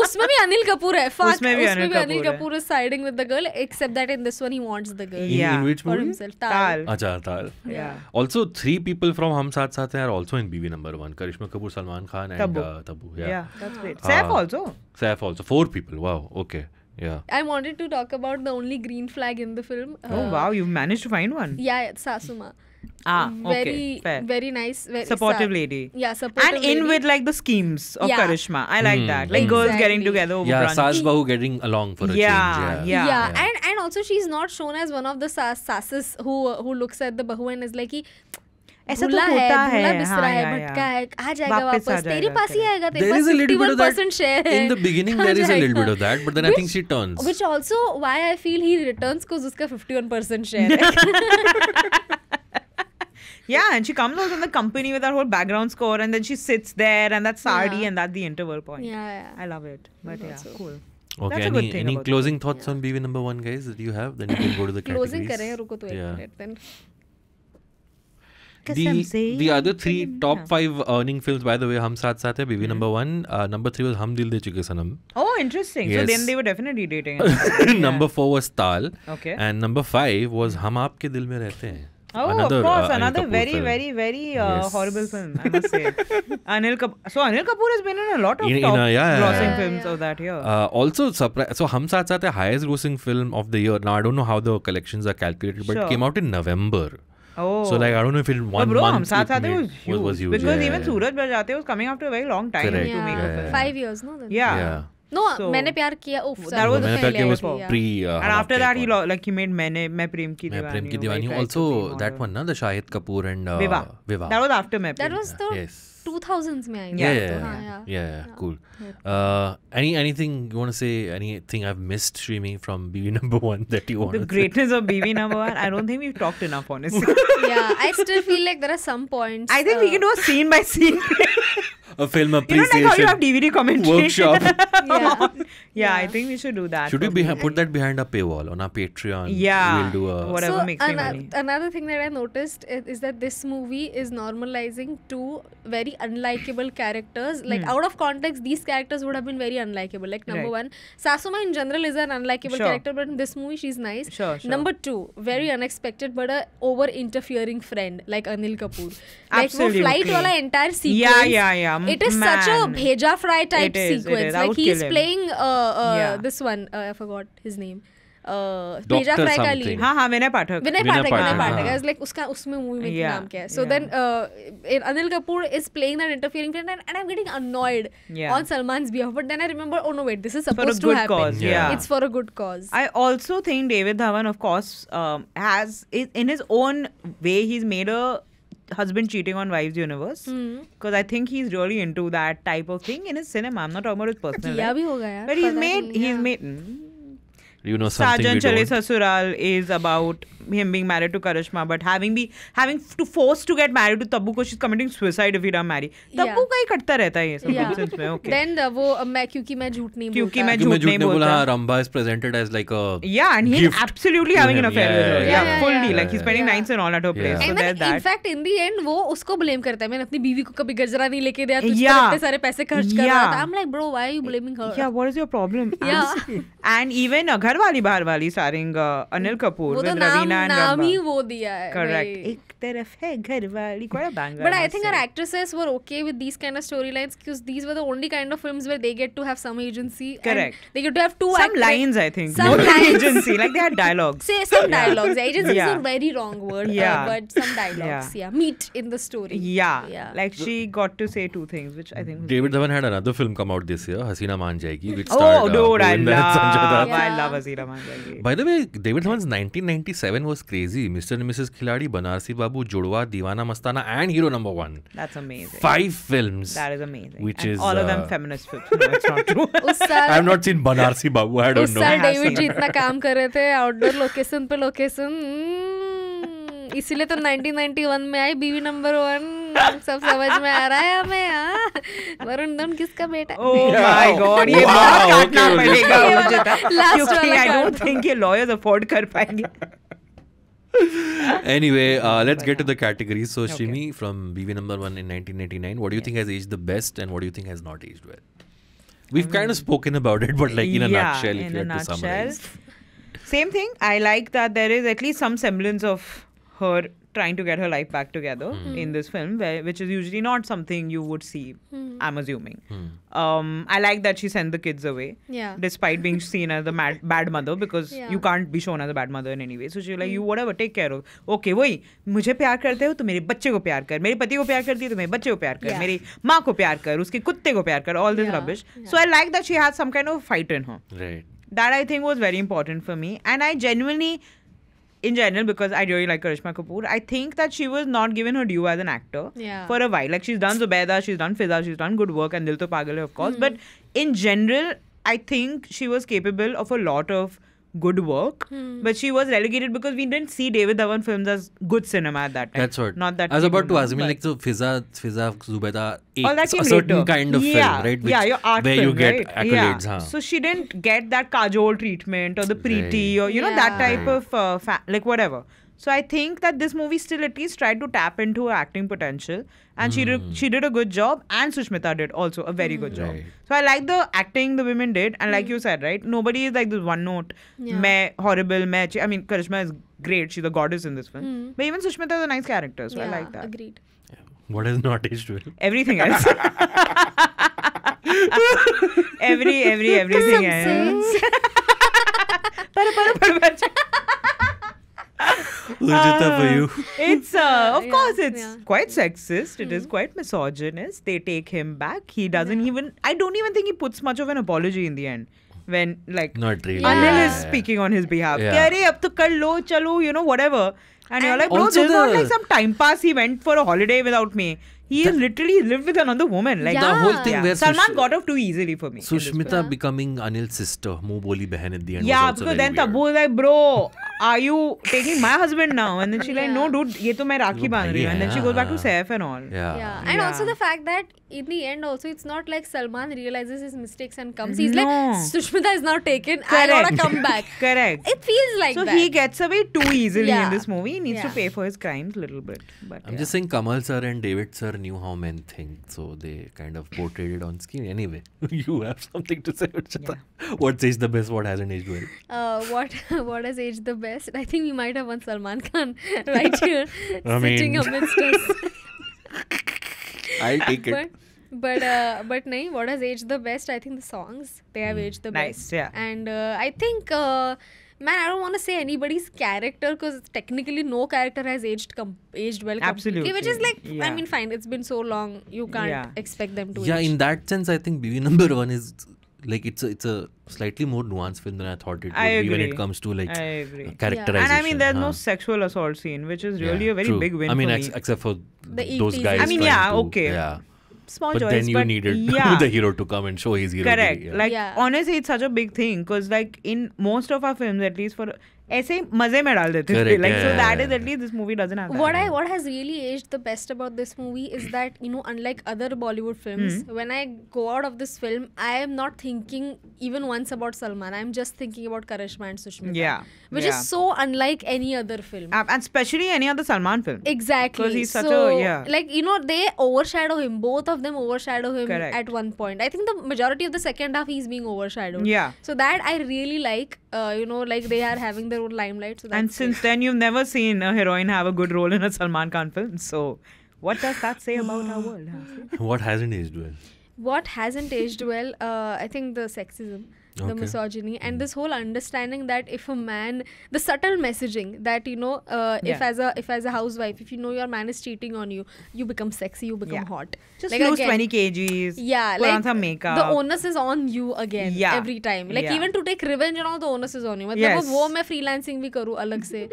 उसमें भी अनिल कपूर है. Fuck. उसमें भी अनिल अनिल कपूर है. Kapoor is siding with the girl, except that in this one he wants the girl. Yeah. In which For movie? himself. Tal. Acha, Tal. Yeah. Also, 3 people from Hum Saath Saath Hai are also in BB Number 1. Karishma Kapoor, Salman Khan and Tabu. Yeah, that's great. Saif also. Saif also. 4 people. Wow. Okay. Yeah. I wanted to talk about the only green flag in the film. Oh wow, you've managed to find one. Yeah, Sasuma. Okay, fair. Very nice. Very Supportive lady. Yeah, supportive And in lady. with like the schemes of Yeah. Karishma. I like that. Like girls getting Exactly. together over Yeah, brunch. Saas Bahu getting along for a change. Yeah. And also she's not shown as one of the sasses who looks at the bahu and is like कि ऐसा तो भूला होता है, भूला बिसरा हाँ, है yeah, भटका yeah. है आ जाएगा वापस आ वापस तेरे जाएगा, पास ही आएगा तेरे There pass is a little bit of 51% that. share है In the beginning, there is a little bit of that, but then I think she turns. which also why I feel he returns because उसका 51% share है. Yeah, and she comes out in the company with that whole background score, and then she sits there, and that's Sardi, Yeah. and that's the interval point. Yeah. I love it. But yeah, Also. cool. Okay, That's a good thing any about closing thoughts on BB Number 1, guys, that you have? Then you can go to the categories. Closing करें रुको तो एक Yeah. minute then. The other 3 top 5 earning films, by the way, Hum Saath Saath Hai, BB Number 1. Number 3 was Hum Dil De Chuke Sanam. Oh, interesting. So Yes. then they were definitely dating. Number 4 was Tal. Okay. And number 5 was Hum Aapke Dil Mein Rehte Hain. Oh, of course, Anil another Kapoor very, film. very Yes. horrible film, I must say. Anil Kapoor has been in a lot of In top a- yeah, grossing yeah. films of that year. Also, so Hum Saath Saath Hai, highest grossing film of the year. Now, I don't know how the collections are calculated, but it Sure. came out in November. Oh. So, like, I don't know if in But one bro, month Hum Saath it Saath Hai made- was huge. huge. Because yeah, even yeah. Suraj Bajate was coming after a very long time Correct. to make a Yeah. film. 5 years no then. Yeah. Yeah. No, So- मैंने प्यार किया. Oof, That sorry, was वो मैंने तो प्यार पहले किया आई was थी, yeah. pre. And after that, he made मैं प्रेम की मैं दीवानी प्रेम की हूँ, दीवानी. where he tried to Also, be that modern. one, na, the Shahid Kapoor and Viva. Viva. That was after मैं That Prem. was the Yes. 2000s में आई Yeah, थी. yeah, हाँ, yeah, cool. Anything you want to say? Anything I've missed streaming from BB Number 1 that you want The to greatness of BB Number 1, I don't think we've talked enough, honestly. Yeah, I still feel like there are some points. I think we can do a scene by scene. say? A film You know, appreciation like how you have DVD commentary. workshop. Yeah. Yeah, I think we should do that. Should we for put that behind a paywall on our Patreon? Yeah. We'll do a... Whatever makes me money. Another thing that I noticed is that this movie is normalizing 2 very unlikable characters. Like out of context, these characters would have been very unlikable. Like number Right. 1, Sasuma in general is an unlikable Sure. character, but in this movie she's nice. Sure. Number 2, very unexpected but a over interfering friend like Anil Kapoor. Like Absolutely. वो flight wala entire sequence. Yeah. It is such a Man. bheja fry type It is. sequence. I Like would he's kill him. playing Yeah. this one. I forgot his name. Doctor Bheja fry का something. lead. हाँ विनय पाठक. Vinay Vinay Pathak. Pathak, हाँ. It's like उसका उसमें movie में क्या Yeah, नाम क्या है? So yeah. then Anil Kapoor is playing that interfering friend and I'm getting annoyed Yeah. on Salman's behalf. But then I remember, oh no wait, this is For a supposed to good happen. cause. Yeah. Yeah. It's for a good cause. I also think David Dhawan, of course, in his own way, he's made a husband cheating on wives universe. Because I think he's really into that type of thing in his cinema. I'm not talking about his personal किया life. भी होगा यार. But he's पता made, नहीं, yeah. You know something Sajan we Chale don't. Sasural is about him being married to Karishma, but having to force to get married to Tabu because she's committing suicide if he don't marry. Yeah. Tabu का ही करता रहता है ये सब Yeah. nonsense में. Okay. Then वो मैं क्योंकि मैं झूठ नहीं क्योंकि बोलता. मैं क्योंकि मैं झूठ झूठ नहीं नहीं बोला. बोलता. हाँ, Ramba is presented as like a Yeah, and he's gift absolutely to having an him. affair with her. Yeah, Yeah, fully. yeah, Like he's spending yeah. nights and all at her place. Yeah. So And there's then in that. fact in the end वो उसको blame करता है. मैंने अपनी बीवी को कभी गजरा नहीं लेके दिया. तुझ पर Yeah. इतने सारे पैसे खर्च कर रहा Yeah. था. I'm like, bro, why are you blaming her? Yeah, what is your problem? Yeah. And even Ghar Wali Bahar Wali starring Anil Kapoor वो with तो नाम and नाम ही Ramba. वो दिया है. Correct. भाई. एक तरफ है घरवाली. Quite a banger. But I must think say. our actresses were okay with these kind of storylines because these were the only kind of films where they get to have some agency. Correct. And they get to have two Some actors. lines, I think. Some More than lines. agency. Like they had dialogues. Say some dialogues. Agency is Yeah. a very wrong word. Yeah. But some dialogues. Yeah. Meat in the story. Yeah. Like she got to say two things, which I think was David Dhawan had another film come out this year, Hasina Maan Jayegi, which Oh, starred dude, I Govinda and Sanjay Dutt. love. I Yeah. love Hasina Maan Jayegi. By the way, David Dhawan's 1997 was crazy. Mr. and Mrs. Khiladi, Banarsi Babu, Jodwa, Deewana Mastana, and Hero Number 1. That's amazing. 5 films. That is amazing. Which and is, all of them feminist films. No, it's not true. उस साल I have not seen Banarsi Babu. I don't उस know. साल I have David seen. जी इतना काम कर रहे थे outdoor location पे लोकेशन इसीलिए तो 1991 में आई बीवी नंबर 1 सब समझ में आ रहा है हमें हाँ वरुण धवन किसका बेटा है? Oh my god, ये Wow, बहुत काटना okay, पड़ेगा okay. मुझे तो, Last क्योंकि वाला I don't काटना। think ये lawyers afford कर पाएंगे. Anyway, let's get to the categories. So, Shrimi, from BV number 1 in 1989, what do you think has aged the best and what do you think has not aged well? We've kind of spoken about it, but like in a Yeah, nutshell, if in you a had to summarize. Same thing. I like that there is at least some semblance of her trying to get her life back together in this film, which is usually not something you would see, I'm assuming. I like that she sent the kids away, Yeah. despite being seen as the bad mother, because Yeah. you can't be shown as a bad mother in any way. So she's like, you whatever, take care of. Okay, वही मुझे प्यार करते हो तो मेरे बच्चे को प्यार कर, मेरे पति को प्यार करती है तो मेरे बच्चे को प्यार कर, Yeah. मेरी माँ को प्यार कर, उसके कुत्ते को प्यार कर, all this Yeah. rubbish. Yeah. So I like that she has some kind of fight in her. Right. That I think was very important for me. And I genuinely, in general, because I really like Karishma Kapoor, I think that she was not given her due as an actor Yeah. for a while. Like she's done Zubaida, she's done Fiza, she's done good work, and Dil To Pagal Hai, of course. But in general, I think she was capable of a lot of good work. But she was relegated because we didn't see David Dhawan films as good cinema at that time. That's what. Not that I was we about do to now, ask. I mean, but- like, so Fiza, Zubaida, all that a came certain later. kind of Yeah, film, right? Which, yeah, your art where film, you get right? accolades. Yeah. Huh? So she didn't get that Kajol treatment or the Preeti Right. or, you know, that Yeah. type of, like, whatever. So I think that this movie still at least tried to tap into her acting potential. And she did a good job. And Sushmita did also a very good job. Right. So I like the acting the women did. And like you said, right? Nobody is like this one note. Yeah. Meh, horrible, meh. I mean, Karishma is great. She's a goddess in this film. But even Sushmita is a nice character. So I like that. Agreed. What has not aged well? Everything else. everything else. Ujita for you. It's of Yeah, course it's yeah. quite sexist. It is quite misogynist. They take him back. He doesn't even. I don't even think he puts much of an apology in the end. When like Not really. Yeah. Anil is Yeah. speaking on his behalf. Yeah. Yeah. Ab to kar lo, chalo, you know, whatever. And you're like, bro, also this is not the- like some time pass. He went for a holiday without me. He has literally lived with another woman. Like The whole thing yeah. where Salman got off too easily for me. in this film. Sushmita becoming Anil's sister, Muh Boli Behan at the end. Yeah, was also because very then weird. Tabu was like, bro, are you taking my husband now? And then she's like, no, Yeah. dude, ये तो मैं राखी वो बांध रही हूँ. And then she goes back to भैया. Saif and all. Yeah. Yeah. And also Yeah. the fact that in the end also it's not like Salman realizes his mistakes and comes. He's No. like, Sushmita is now taken. I gotta Correct. come back. Correct. It feels like So that. he gets away too easily Yeah. in this movie. He needs to Yeah. pay for his crimes a little bit. But I'm yeah. just saying Kamal sir and David sir knew how men think, so they kind of portrayed it on screen. Anyway, you have something to say, Urchita. What's aged the best? What hasn't aged well? What has aged the best? I think we might have one Salman Khan right here I sitting mean- amidst us. I'll take it. But nahi, what has aged the best? I think the songs they have aged the Nice, best. yeah. And I think, man, I don't want to say anybody's character because technically no character has aged well. Absolutely. Completely, which is like, I Yeah. mean, fine. It's been so long, you can't Yeah. expect them to. Yeah, age. in that sense, I think BV number 1 is like it's a slightly more nuanced film than I thought it would I be when agree. it comes to like I agree. characterization. And I mean, there's no huh. sexual assault scene, which is really Yeah, a very true. big win I mean, for me. except for The those ETs. guys. I mean, trying yeah, to- okay. Yeah. Small But choice, then you but needed yeah. the hero to come and show his hero. Correct. Yeah. Like Yeah. honestly, it's such a big thing because like in most of our films, at least for ऐसे ही मजे में डाल देते थे. Correct, Like so yeah. that is at least this movie doesn't have that. What has really aged the best about this movie is that, you know, unlike other Bollywood films, when I go out of this film, I am not thinking even once about Salman. I'm just thinking about Karishma and Sushmita. Yeah, Which yeah. is so unlike any other film. And especially any other Salman film. Exactly. 'Cause he's such so, a- yeah. like, you know, they overshadow him. Both of them overshadow him Correct. at one point. I think the majority of the second half he's being overshadowed. Yeah. So that I really like, you know, like they are having their own limelight. So that's And since then, you've never seen a heroine have a good role in a Salman Khan film. So, what does that say about our world? What hasn't aged well? What hasn't aged well, I think the sexism, the Okay. misogyny, and this whole understanding that if a man, the subtle messaging that if as a housewife, if you know your man is cheating on you, you become sexy, you become Yeah. hot. Just Like, lose again, 20 kgs. Yeah, put on like some makeup. the onus is on you again. Yeah. Every time. Like Yeah. even to take revenge and all, the onus is on you. मतलब Yes. वो मैं freelancing भी करूँ अलग से.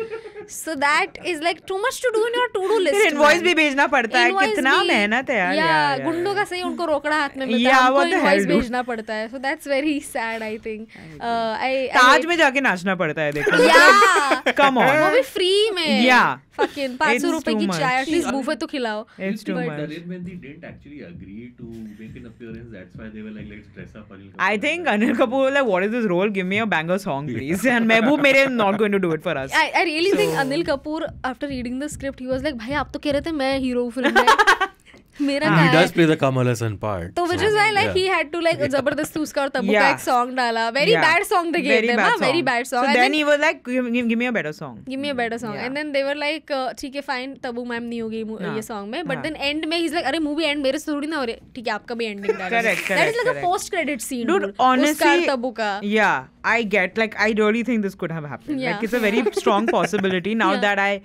So that is like too much to do in your to-do list. फिर invoice man. भी भेजना पड़ता है. Invoice कितना भी- मेहनत है यार. Yeah, गुंडों का सही उनको रोकड़ा हाथ में मिलता है. Yeah, हमको what the hell, invoice dude? भेजना पड़ता है. So that's very sad, I think. I ताज में जाके नाचना पड़ता है देखो. Yeah. Come on. वो भी free में. Yeah. Fucking 500 It's रुपए too की much. चाय एटलीस्ट बुफे तो खिलाओ. It's too But- much. Narendra Modi didn't actually agree to make an appearance. That's why they were like, let's dress up Anil Kapoor. I think Anil Kapoor was like, what is this role? Give me a banger song, please. And Mehboob Mere not going to do it for us. I really think Anil Kapoor, after reading the script, he was like, भाई आप तो कह रहे थे मैं hero film में. मेरा He क्या does है? play the Kamal Hassan part. तो which so, is why like yeah. he had to like जबरदस्ती उसका और तब्बू का Yeah. एक song डाला. Very Yeah. bad song they gave Very them. bad हाँ, song. very bad song. So And then he was like, give me a better song. give me a better song. Yeah. And then they were like, ठीक है fine, Tabu ma'am नहीं होगी हाँ. ये song में. But हाँ. then end में he's like, अरे movie end मेरे से थोड़ी ना हो रही. ठीक है आपका भी ending डाला. Correct, That is like correct. a post credit scene. Dude, उसका honestly, और तब्बू का. yeah, I get, like, I really think this could have happened. Yeah. Like, it's a very strong possibility now Yeah. that I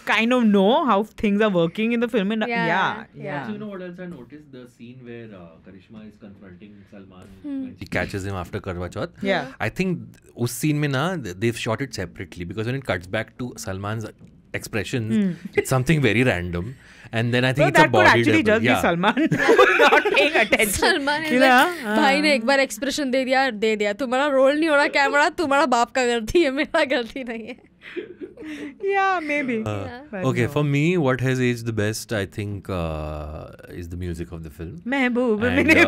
kind of know how things are working in the film. And Yeah, yeah. yeah. So you know what else I noticed? The scene where Karishma is confronting Salman when she catches him after Karwa Chauth. Yeah. I think उस scene में ना they've shot it separately because when it cuts back to Salman's expressions, it's something very random. And then I think So it's a that could body actually double. just be Salman not paying attention. Salman is You like, know? भाई ने एक बार expression दे दिया तुम्हारा role नहीं हो रहा camera तुम्हारा बाप का गलती है मेरा गलती नहीं है. Yeah, maybe. But Okay, no. for me, what has aged the best, I think, is the music of the film. Mehboob And, Mere.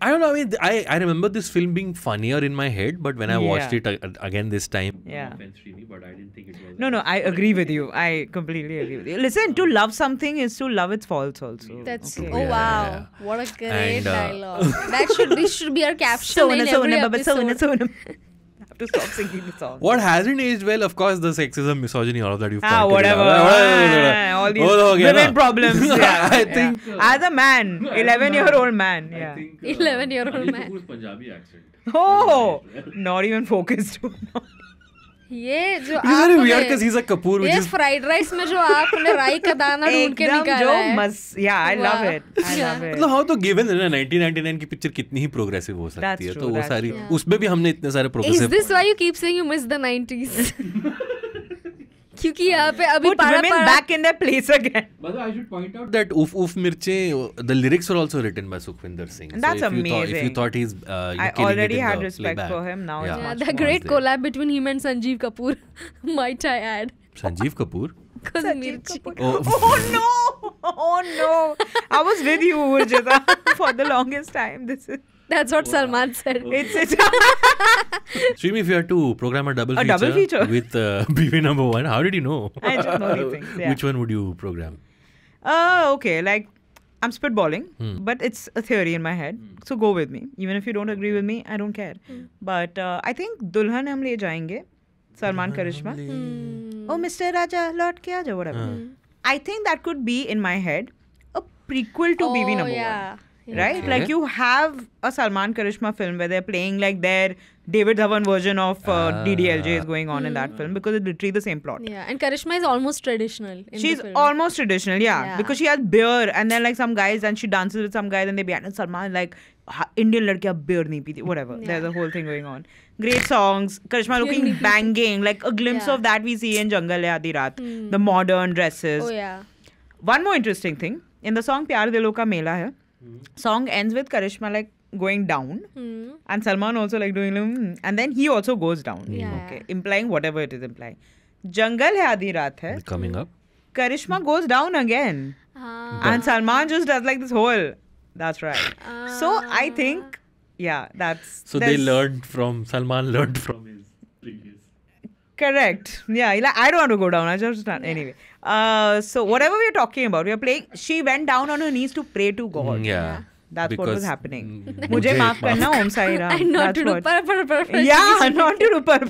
I don't know. I mean, I remember this film being funnier in my head, but when I watched Yeah. it again this time, Yeah. no offense, Srini, but I didn't think it was. No, I agree with you. I completely agree with you. Listen, to love something is to love its faults also. That's Okay. oh Yeah, wow, yeah. what a great And, dialogue. This should be our caption in every episode. I have to stop singing the song. What hasn't aged well, of course, the sexism, misogyny, all of that you've Ah, pointed whatever. out. All these Oh, okay, women na? problems. Yeah. I think. As a man, 11-year-old man. I Yeah. think, 11-year-old Anil man. Kapoor's Punjabi accent. Oh, not even focused. ये जो He's very weird आपने because he's a Kapoor, which ये is fried rice में जो आपने राई का दाना ढूंढ के एकदम निकाला जो है. मस्त. Yeah, I love Wow. it. I love it. मतलब हाँ तो गिवन है ना 1999 की पिक्चर कितनी ही प्रोग्रेसिव हो सकती That's है true, तो वो that's सारी true. उसमें भी हमने इतने सारे Is progressive this why you keep saying you miss the 90s? क्योंकि यहाँ पे अभी Put पारा women back in their place again. But I should point out that Oof Oof Mirche, the lyrics were also written by Sukhvinder Singh. That's if you amazing. if you thought he's I killing already it in had the respect playback. for him, now it's Yeah. Yeah, much the more great there. collab between him and Sanjeev Kapoor, might I add. Sanjeev Kapoor. Because Sanjeev Mirchi. Kapoor. Oh. Oh no! Oh no! I was with you, Urjita, for the longest time. This is That's what Salman said. it's Shrimi, if you had to program a double A double feature? with BV number 1, how did you know? I just know these things. Yeah. Which one would you program? Okay. Like, I'm spitballing, but it's a theory in my head. So go with me. Even if you don't agree with me, I don't care. But I think Dulhan Hum Le Jayenge, Salman Karishma. Oh, Mr. Raja, Lord Ke Aaja, whatever. I think that could be, in my head, a prequel to BV number 1. Right? Okay. Like, you have a Salman Karishma film where they're playing like their David Dhawan version of DDLJ is going on in that film because it's literally the same plot. Yeah, and Karishma is almost traditional in She's the film. almost traditional, yeah. Yeah. Because she has beer and then like some guys and she dances with some guys and they be and Salman like Indian ladkiya beer nahi peeti, whatever. Yeah. There's a whole thing going on. Great songs. Karishma looking banging, like a glimpse Yeah. of that we see in Jungle Hai Aadhi Raat. The modern dresses. Oh yeah. One more interesting thing. In the song Pyar Dilon Ka Mela Hai, song ends with Karishma like going down and Salman also like doing and then he also goes down. Yeah. Okay. Implying whatever it is implying. Jungle Hai Aadhi Raat hai. Coming up. Karishma goes down again. And Salman just does like this whole. That's right. So I think, yeah, that's. So they Salman learned from his previous. Correct. Yeah, like, I don't want to go down. I just not. Anyway. So whatever we're talking about, we're playing. She went down on her knees to pray to God. Yeah. That's what was Because, happening. मुझे मुझे माफ करना ओम Sai Ram. And not to do Yeah, not to do पर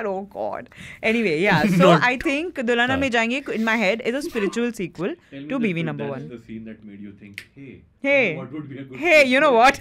oh god. Anyway, yeah. So I think Dulhania Le Jayenge in my head is a spiritual sequel to BV number 1. The scene that made you think, Hey, what would be a good hey, you know what?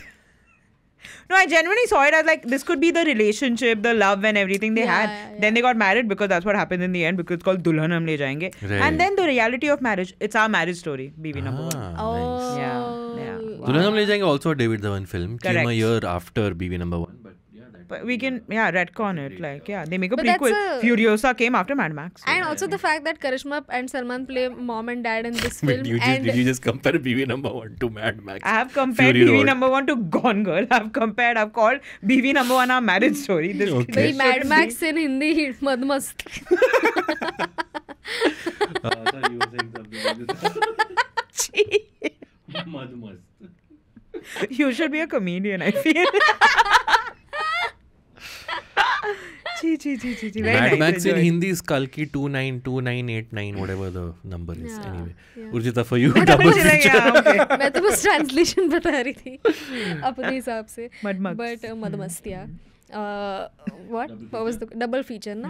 No, I genuinely saw it as like this could be the relationship, the love and everything they had. Then they got married because that's what happened in the end because it's called Dulhan Hum Le Jayenge. Right. And then the reality of marriage, it's our marriage story, BV number 1. Nice. Oh. Yeah. Wow. Dulhan Hum Le Jayenge also a David Dhawan film. Came Correct. a year after BV number 1. But yeah, that But we can, retcon it. Like, they make a But that's prequel. Furiosa came after Mad Max. And also the fact that Karishma and Salman play mom and dad in this film. Did you just compare BV number 1 to Mad Max? I have compared Fury BV Road. number 1 to Gone Girl. I've called BV number 1 our marriage story. This Okay. Bhai, Mad Max in Hindi, Madmast. Sorry, you were saying something. Madmast. You should be a comedian, I feel. Very Mad nice, Max in enjoyed. Hindi is Kalki 292989, whatever the number is. Yeah, Anyway, yeah. Urjita, for you, double feature. Yeah, okay. मैं तो बस translation बता रही थी अपने हिसाब से. Madmax. But मदमस्तिया. What was the double feature na?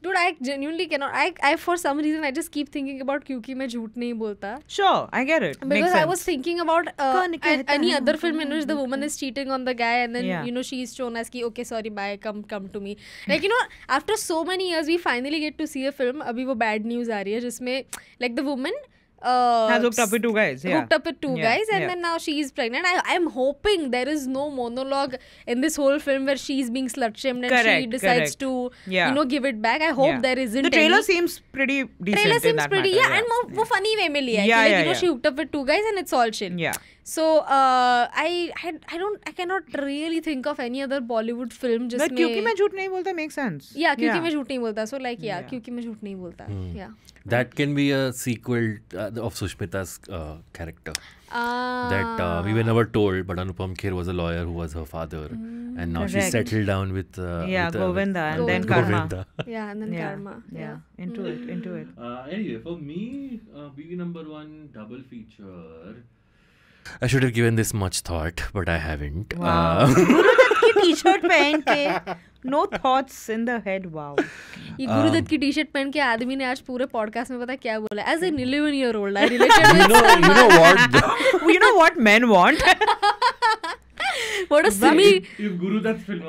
Dude, I genuinely cannot. I for some reason I just keep thinking about क्योंकि मैं झूठ नहीं बोलता. Sure, I get it. Makes Because I sense. was thinking about any other film in which the woman is cheating on the guy and then she is shown as ki okay sorry bye come to me. Like after so many years we finally get to see a film. अभी वो bad news आ रही है जिसमें like the woman has hooked up with two guys. Yeah. Hooked up with two guys and then now she is pregnant. I'm hoping there is no monologue in this whole film where she's being slut shamed and she decides to give it back. I hope there isn't. The trailer seems pretty decent. Trailer seems that pretty matter, and वो funny way में लिया है. Yeah, Like she hooked up with two guys and it's all chill. Yeah. So I cannot really think of any other Bollywood film जिसमें. But क्योंकि मैं झूठ नहीं बोलता makes sense. Yeah, क्योंकि मैं झूठ नहीं बोलता. So like क्योंकि मैं झूठ नहीं बोलता. Yeah. That can be a sequel of Sushmita's character. That we were never told, but Anupam Kher was a lawyer who was her father, and now she settled down with Govinda and then Karma. Yeah, and then Karma. Yeah, into it. Anyway, for me, BV number 1 double feature. I should have given this much thought, but I haven't. Wow. Gurudutt की t-shirt पहन के no thoughts in the head. Wow. ये गुरुदत्त की T-shirt पहन के आदमी ने आज पूरे पॉडकास्ट में पता क्या बोला? As an 11-year-old, I related with you know what? You know what men want? What a simi. If Gurudutt's film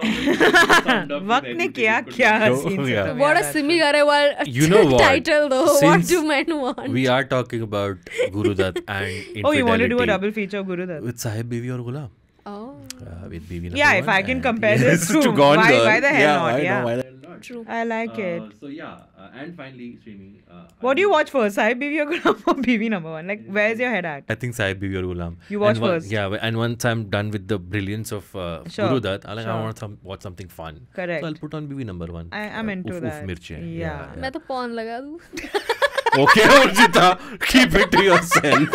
वक्त ने क्या scene What a simi Garewal You know what? title though. What do men want? We are talking about Gurudutt and infidelity. Oh, you want to do a double feature of Gurudutt? With Sahib Bibi or Ghulam. Oh. With BV number Yeah, 1 if I can and compare yes, this to Gone Girl. why the hell not? Yeah, why the hell not? True. I like it. So and finally, Srini. What do you watch first, Sahib Bibi or Ghulam or BV number 1? Like, where's your head at? I think Sahib Bibi or Ghulam. You watch and first? Yeah, and once I'm done with the brilliance of Gurudutt, I want to watch something fun. Correct. So I'll put on BV number 1. I'm into that. Mirche. Yeah. मैं तो porn लगा दूँ. Okay, Urjita, keep it to yourself.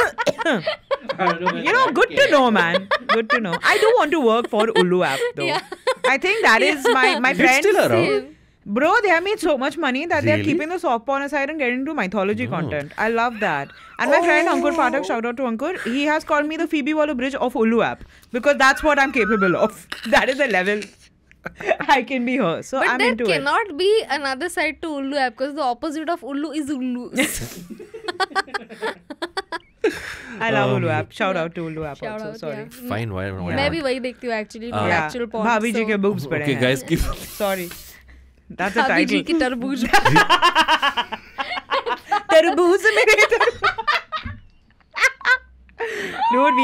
Good to know, man. Good to know. I do want to work for Ullu app, though. Yeah. I think that is my It's friends. still around. Bro, they have made so much money that they're Really? keeping the soft porn aside and getting into mythology content. I love that. And my friend Ankur Pathak, shout out to Ankur, he has called me the Phoebe Waller-Bridge of Ullu app because that's what I'm capable of. That is the level I can be her. So But I'm there into it. cannot be another side to Ullu app because the opposite of Ullu is Ullu. I love Ullu app. Shout out to Ullu app Shout also. out, Sorry. yeah. Fine, why मैं not? भी वही देखती हूँ actually. No Yeah. actual porn. भाभी जी so- के boobs पड़े Okay, हैं. guys, keep. Sorry. That's a भाभी जी title. की तरबूज. तरबूज मेरे Dude,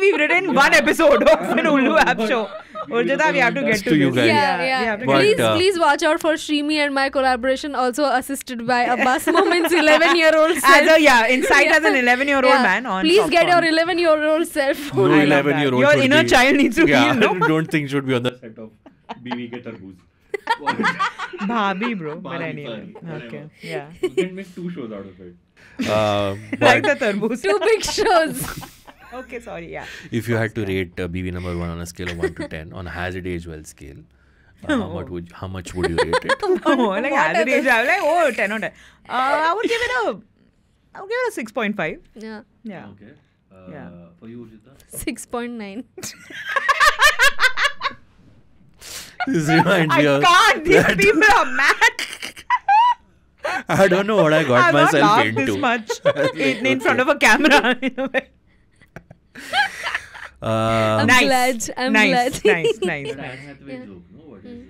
we've written one episode of an Ullu app show. Urjita, we have to get to you this. guys. Yeah, we yeah. have to But, get Please watch out for Shrimi and my collaboration, also assisted by Abbas Momin's 11-year-old self. Insight as an 11-year-old Yeah. man on Please soft get your porn. 11-year-old self. No I love that. 11-year-old. Your should inner be- child needs to yeah, heal, no? don't think should be on the set of BV Ke Tarbooj. Bhabhi, bro. But Bhabhi, anyway. sorry, Okay. whatever. Yeah. You can make 2 shows out of it. Like But the tarboos. 2 big shows. Okay, sorry. Yeah. if you had to rate BV number 1 on a scale of 1 to 10 on a Has It Aged Well scale, how much would you rate it? Oh, like as it is, I'm like, oh, 10 on 10. I would give it a 6.5. Yeah. Yeah. Okay. Yeah. For you, Ujita? 6.9. This reminds I me of can't. These that- people are mad. I don't know what I got I've not myself laughed into. this much in front of a camera. In a way. I'm Nice. glad. I'm nice, glad. nice. Anne Hathaway joke, no? What is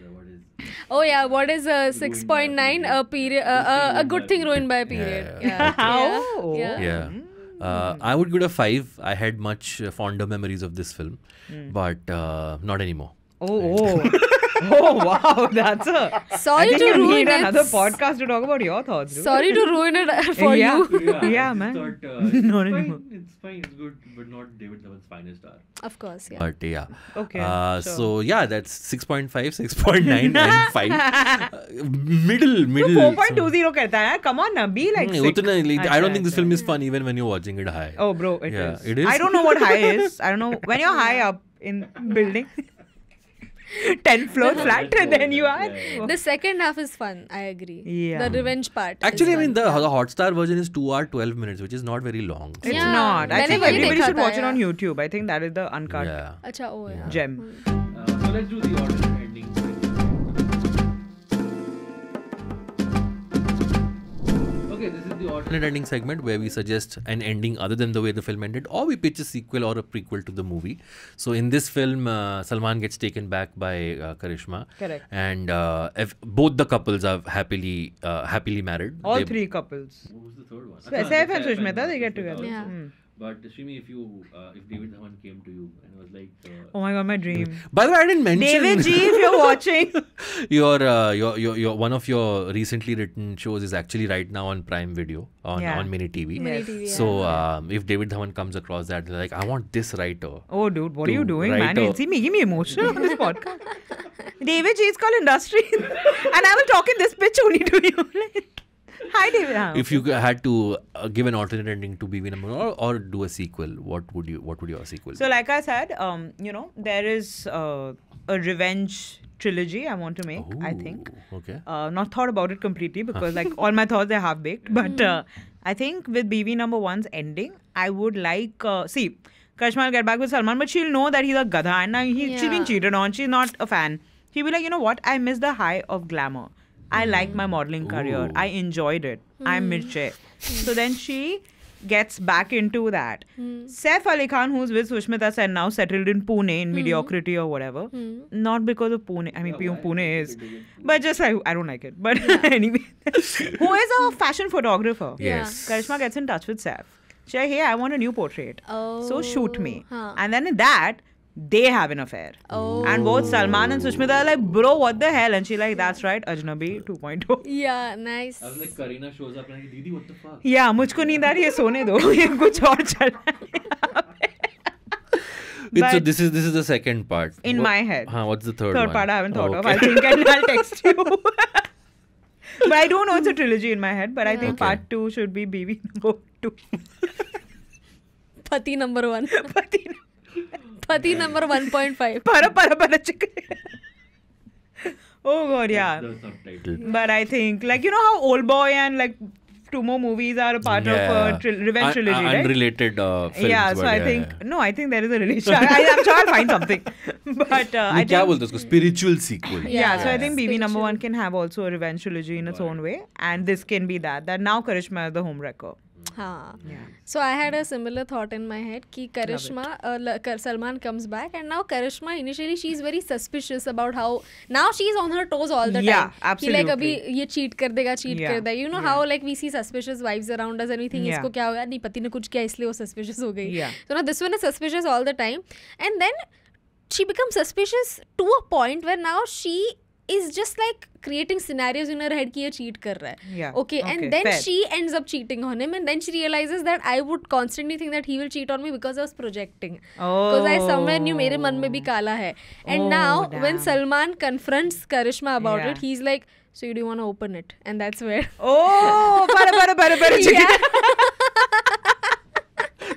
Oh yeah, what is a 6.9? A period, a good thing ruined by a period. Yeah. How? Yeah. Yeah. I would give it a 5. I had much fonder memories of this film, but not anymore. Oh, wow. That's a. Sorry I think to you ruin need it. another podcast to talk about your thoughts. Dude. Sorry to ruin it for Yeah. you. Yeah, man. Not anymore. It's fine, it's good, but not David Dhawan's finest hour. Of course, yeah. But yeah. Okay. sure. So yeah, that's 6.5, 6.9 and 5. Middle. 4.20 कहता है. Come on, na, be like 6. I don't think this film is fun even when you're watching it high. Oh, bro, it Yeah, is. it is. I don't know what high is. I don't know. When you're high up in building, 10th floor flat, and then you are. The second half is fun. I agree. Yeah. The revenge part. Actually, is I mean, fun. the Hotstar version is 2 hours 12 minutes, which is not very long. It's Yeah. not. I मैंने think वही everybody देखा should था, watch it on yeah. YouTube. I think that is the uncut Yeah. Acha, oh yeah. gem. So let's do the alternate ending. Okay, this is the alternate ending segment where we suggest an ending other than the way the film ended, or we pitch a sequel or a prequel to the movie. So in this film, Salman gets taken back by Karishma. Correct. And if both the couples are happily married. All They- 3 couples. What was the third one? So Saif and Sushmita, they get together. Yeah. But Shrimi, if David Dhawan came to you and was like, Oh my god, my dream. by the way, I didn't mention David G, if you're watching. your one of your recently written shows is actually right now on Prime Video on Mini TV. Mini TV, yeah. So if David Dhawan comes across that, they're like, I want this writer. Oh, dude, what are you To doing, write man? a- Is he making me emotional on this podcast? David G is called industry. And I will talk in this pitch only to you. Hi, David. If you had to give an alternate ending to BB number or do a sequel, what would your sequel So, be? like I said, there is a revenge trilogy I want to make, I think. Ooh, okay. Not thought about it completely because like all my thoughts are half baked. But I think with BB number 1's ending, I would like Karishma will get back with Salman, but she'll know that he's a gadha and now she's being Yeah. cheated on. She's not a fan. She'll be like, you know what? I miss the high of glamour. I like my modeling career. Ooh. I enjoyed it. I'm Mirche. So then she gets back into that. Saif Ali Khan, who's with Sushmita Sen now, settled in Pune in mediocrity or whatever. Not because of Pune. I mean, Pune is. But just I don't like it. But anyway. Who is a fashion photographer. Yes. Karishma gets in touch with Saif. She's like, hey, I want a new portrait. So shoot me. Huh. And then in that, they have an affair. Oh. And both Salman and Sushmita are like, bro, what the hell? And she's like, that's right, Ajnabi 2.0. Yeah, nice. I was like, Kareena shows up and like, Didi, what the fuck? Yeah, मुझको नींद आ रही है सोने दो ये कुछ और चल रहा है Wait, so But- this is the second part. In my head. What's the third Third one? part I haven't thought of. Okay. I'll think and I'll text you. But I do know it's a trilogy in my head. But I think Okay. part 2 should be BB number 2. Pati number 1. Pati number 1.5. Para chicken. Oh god, yeah. The subtitle. But I think like you know how Old Boy and like 2 more movies are a part of revenge trilogy, right? Unrelated films. Yeah, so but I think no, I think there is a relation. I'm sure I'll find something. But I क्या think बोलते हैं उसको? Spiritual sequel. yeah, so I Yeah. think BB number 1 Spiritual. can have also a revenge trilogy in its own way, and this can be that now Karishma is the homewrecker. Haan. Yeah. So I had a similar thought in my head कि Karishma, Salman comes back and now Karishma initially she's very suspicious about how now she's on her toes all the Yeah, time. कि absolutely. like अभी ये cheat कर देगा Yeah, कर देगा. You know how like we see suspicious wives around us and we think Yeah. इसको क्या हो गया नहीं पति ने कुछ किया इसलिए वो suspicious हो गई. Yeah. So now this one is suspicious all the time and then she becomes suspicious to a point where now she is just like creating scenarios in her head कि ये cheat कर रहा है. Yeah. Okay, and Okay, then fair. she ends up cheating on him and then she realizes that I would constantly think that he will cheat on me because I was projecting. Because I somewhere knew मेरे मन में भी काला है. And Oh, now when damn. Salman confronts Karishma about Yeah. it, he's like, so you do want to open it? And that's where... Oh, para chicken.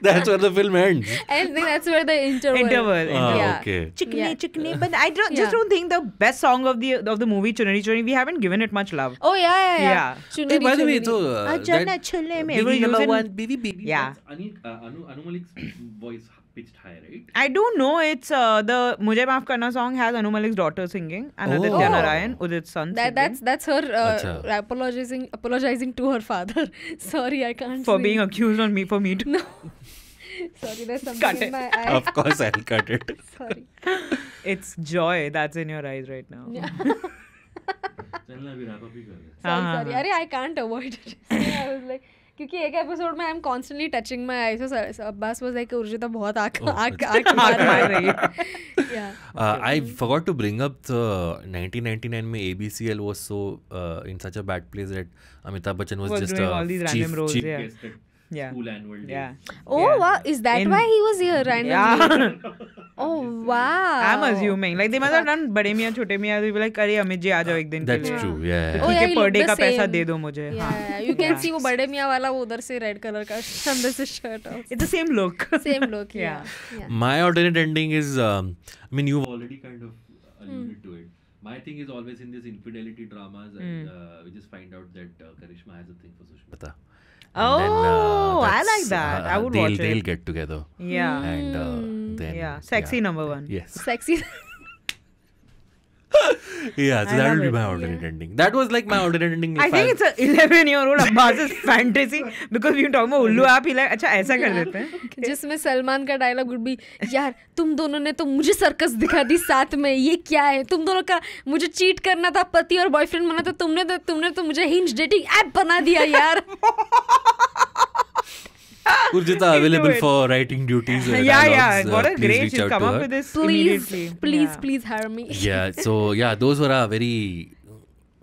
That's where the film ends. I think that's where the interval. Yeah. Okay. Chikne. But I don't think the best song of the movie Chunari Chunari, we haven't given it much love. Oh yeah. Yeah. Hey, by the way, Chunari. so Baby number one, baby. Yeah. That's Anu Malik's voice pitched high, right? I don't know. It's the Mujhe Maaf Karna song has Anu Malik's daughter singing and Aditya Narayan, Udit's son. That's her Acha. apologizing to her father. Sorry, I can't. For sing. being accused on me for me too. No. Sorry, there's something Cut in it. my eye. Of course, I'll cut it. Sorry. It's joy that's in your eyes right now. Yeah. Uh-huh. Sorry. Arey, I can't avoid it. I was like, क्योंकि एक episode में I am constantly touching my I so Abbas was like Urjita बहुत आंख मार रही है. I forgot to bring up the 1999 में ABCL was so in such a bad place that Amitabh Bachchan was just doing all these random roles, chief yeah. guest at Yeah. school annual day. Yeah. Oh wow, is that why he was here randomly? Yeah. Oh wow. I'm assuming. Like they must have done बड़े मियाँ छोटे मियाँ. They be like, अरे अमित जी आ जाओ एक दिन के That's लिए. true. Yeah. Oh, ठीक yeah, है he per looked day the का पैसा same. दे दो मुझे. Yeah, you can see वो बड़े मियाँ वाला वो उधर से रेड कलर का अंदर से शर्ट और It's the same look. same look. Yeah. Yeah. My alternate ending is, I mean, you've already kind of alluded to it. My thing is always in these infidelity dramas, we just find out that Karishma has a thing for Sushmita. Oh, I that's, like that. I would watch They'll it. get together. Yeah. And then... Yeah. Sexy number one. Yes. Sexy. Yeah, so I that love will be it. my alternate ending. That was like my alternate ending. I think it's a 11-year-old Abbas's fantasy because we were talking about Ullu app. He like, अच्छा ऐसा कर देते हैं. जिसमें सलमान का dialogue would be यार तुम दोनों ने तो मुझे सर्कस दिखा दी साथ में ये क्या है तुम दोनों का मुझे चीट करना था पति और बॉयफ्रेंड बना था तुमने तो मुझे हिंज डेटिंग ऐप बना दिया यार. Urjita available for writing duties. Yeah. What a please great. reach She's out come to up her. with this immediately. Please hire me. Yeah, so yeah, those were a very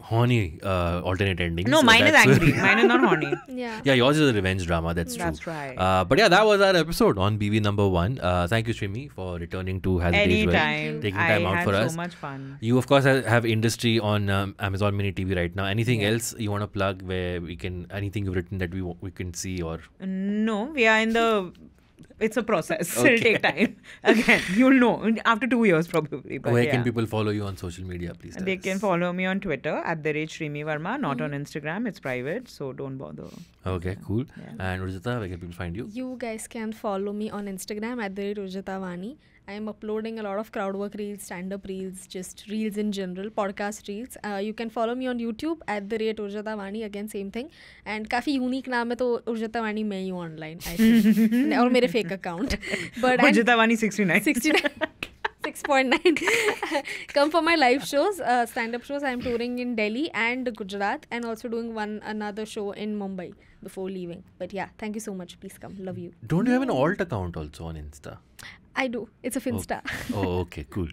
horny alternate endings. No, So mine is that's- angry. Mine is not horny. Yeah. Yeah, yours is a revenge drama. That's true. That's right. But yeah, that was our episode on BV number 1. Thank you, Shrimi, for returning to Has It Aged Well, Anytime. taking time out I for had us. so much fun. You of course have industry on Amazon Mini TV right now. Anything else you want to plug where we can anything you've written that we can see or No, we are in the. It's a process. Okay. It'll take time. Again, you'll know after 2 years probably. But where yeah. can people follow you on social media, please? Tell They us. can follow me on Twitter @Shrimi Verma, not on Instagram. It's private, so don't bother. Okay, cool. Yeah. And Urjita, where can people find you? You guys can follow me on Instagram @Urjitavani. I am uploading a lot of crowd work reels, stand-up reels, just reels in general, podcast reels. You can follow me on YouTube @Urjitavani. Again, same thing. And काफी unique नाम है तो Urjitavani मैं ही हूँ online. I think. और मेरे fake account. But Urjitavani 69. 6.9. Come for my live shows, stand-up shows. I'm touring in Delhi and Gujarat, and also doing another show in Mumbai before leaving. But yeah, thank you so much. Please come. Love you. Don't you have an alt account also on Insta? I do. It's a Finsta. Oh, okay, cool.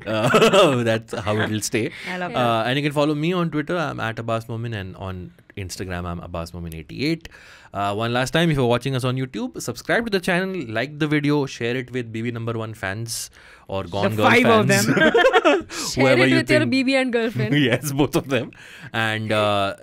That's how it will stay. I love And you can follow me on Twitter. I'm @AbbasMomin, and on Instagram, I'm AbbasMomin88. One last time, if you're watching us on YouTube, subscribe to the channel, like the video, share it with BB number 1 fans or Gone The Girl 5 of fans. them. Share it with your BB and girlfriend. Yes, both of them. And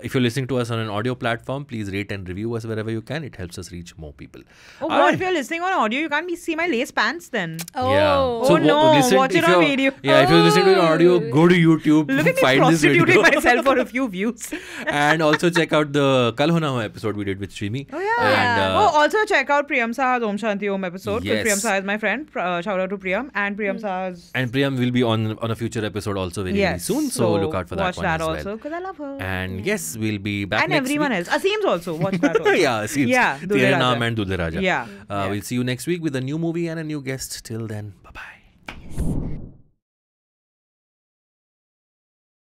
if you're listening to us on an audio platform, please rate and review us wherever you can. It helps us reach more people. Oh, what if you're listening on audio? You can't see my lace pants then. Yeah. Oh no, watch it if on you're- video. Yeah, if you're listening to an audio, go to YouTube, Look at me find this prostituting video. myself for a few views. And also check out the Kal Ho Na Ho episode we did with Shrimi. Oh yeah. And, also check out Priyam Saha's Om Shanti Om episode. Yes. Because Priyam Saha is my friend. Shout out to Priyam and Priyam Saha's. And Priyam will be on a future episode also very, very soon. So look out for that watch one that as also well. because I love her. And yes, we'll be back And next everyone week. else. Aseem's also. Watch that also. Yeah, seems. Yeah, Dulhe Tere Raja. Naam and Dulhe Raja. Yeah. We'll see you next week with a new movie and a new guest. Till then, bye-bye.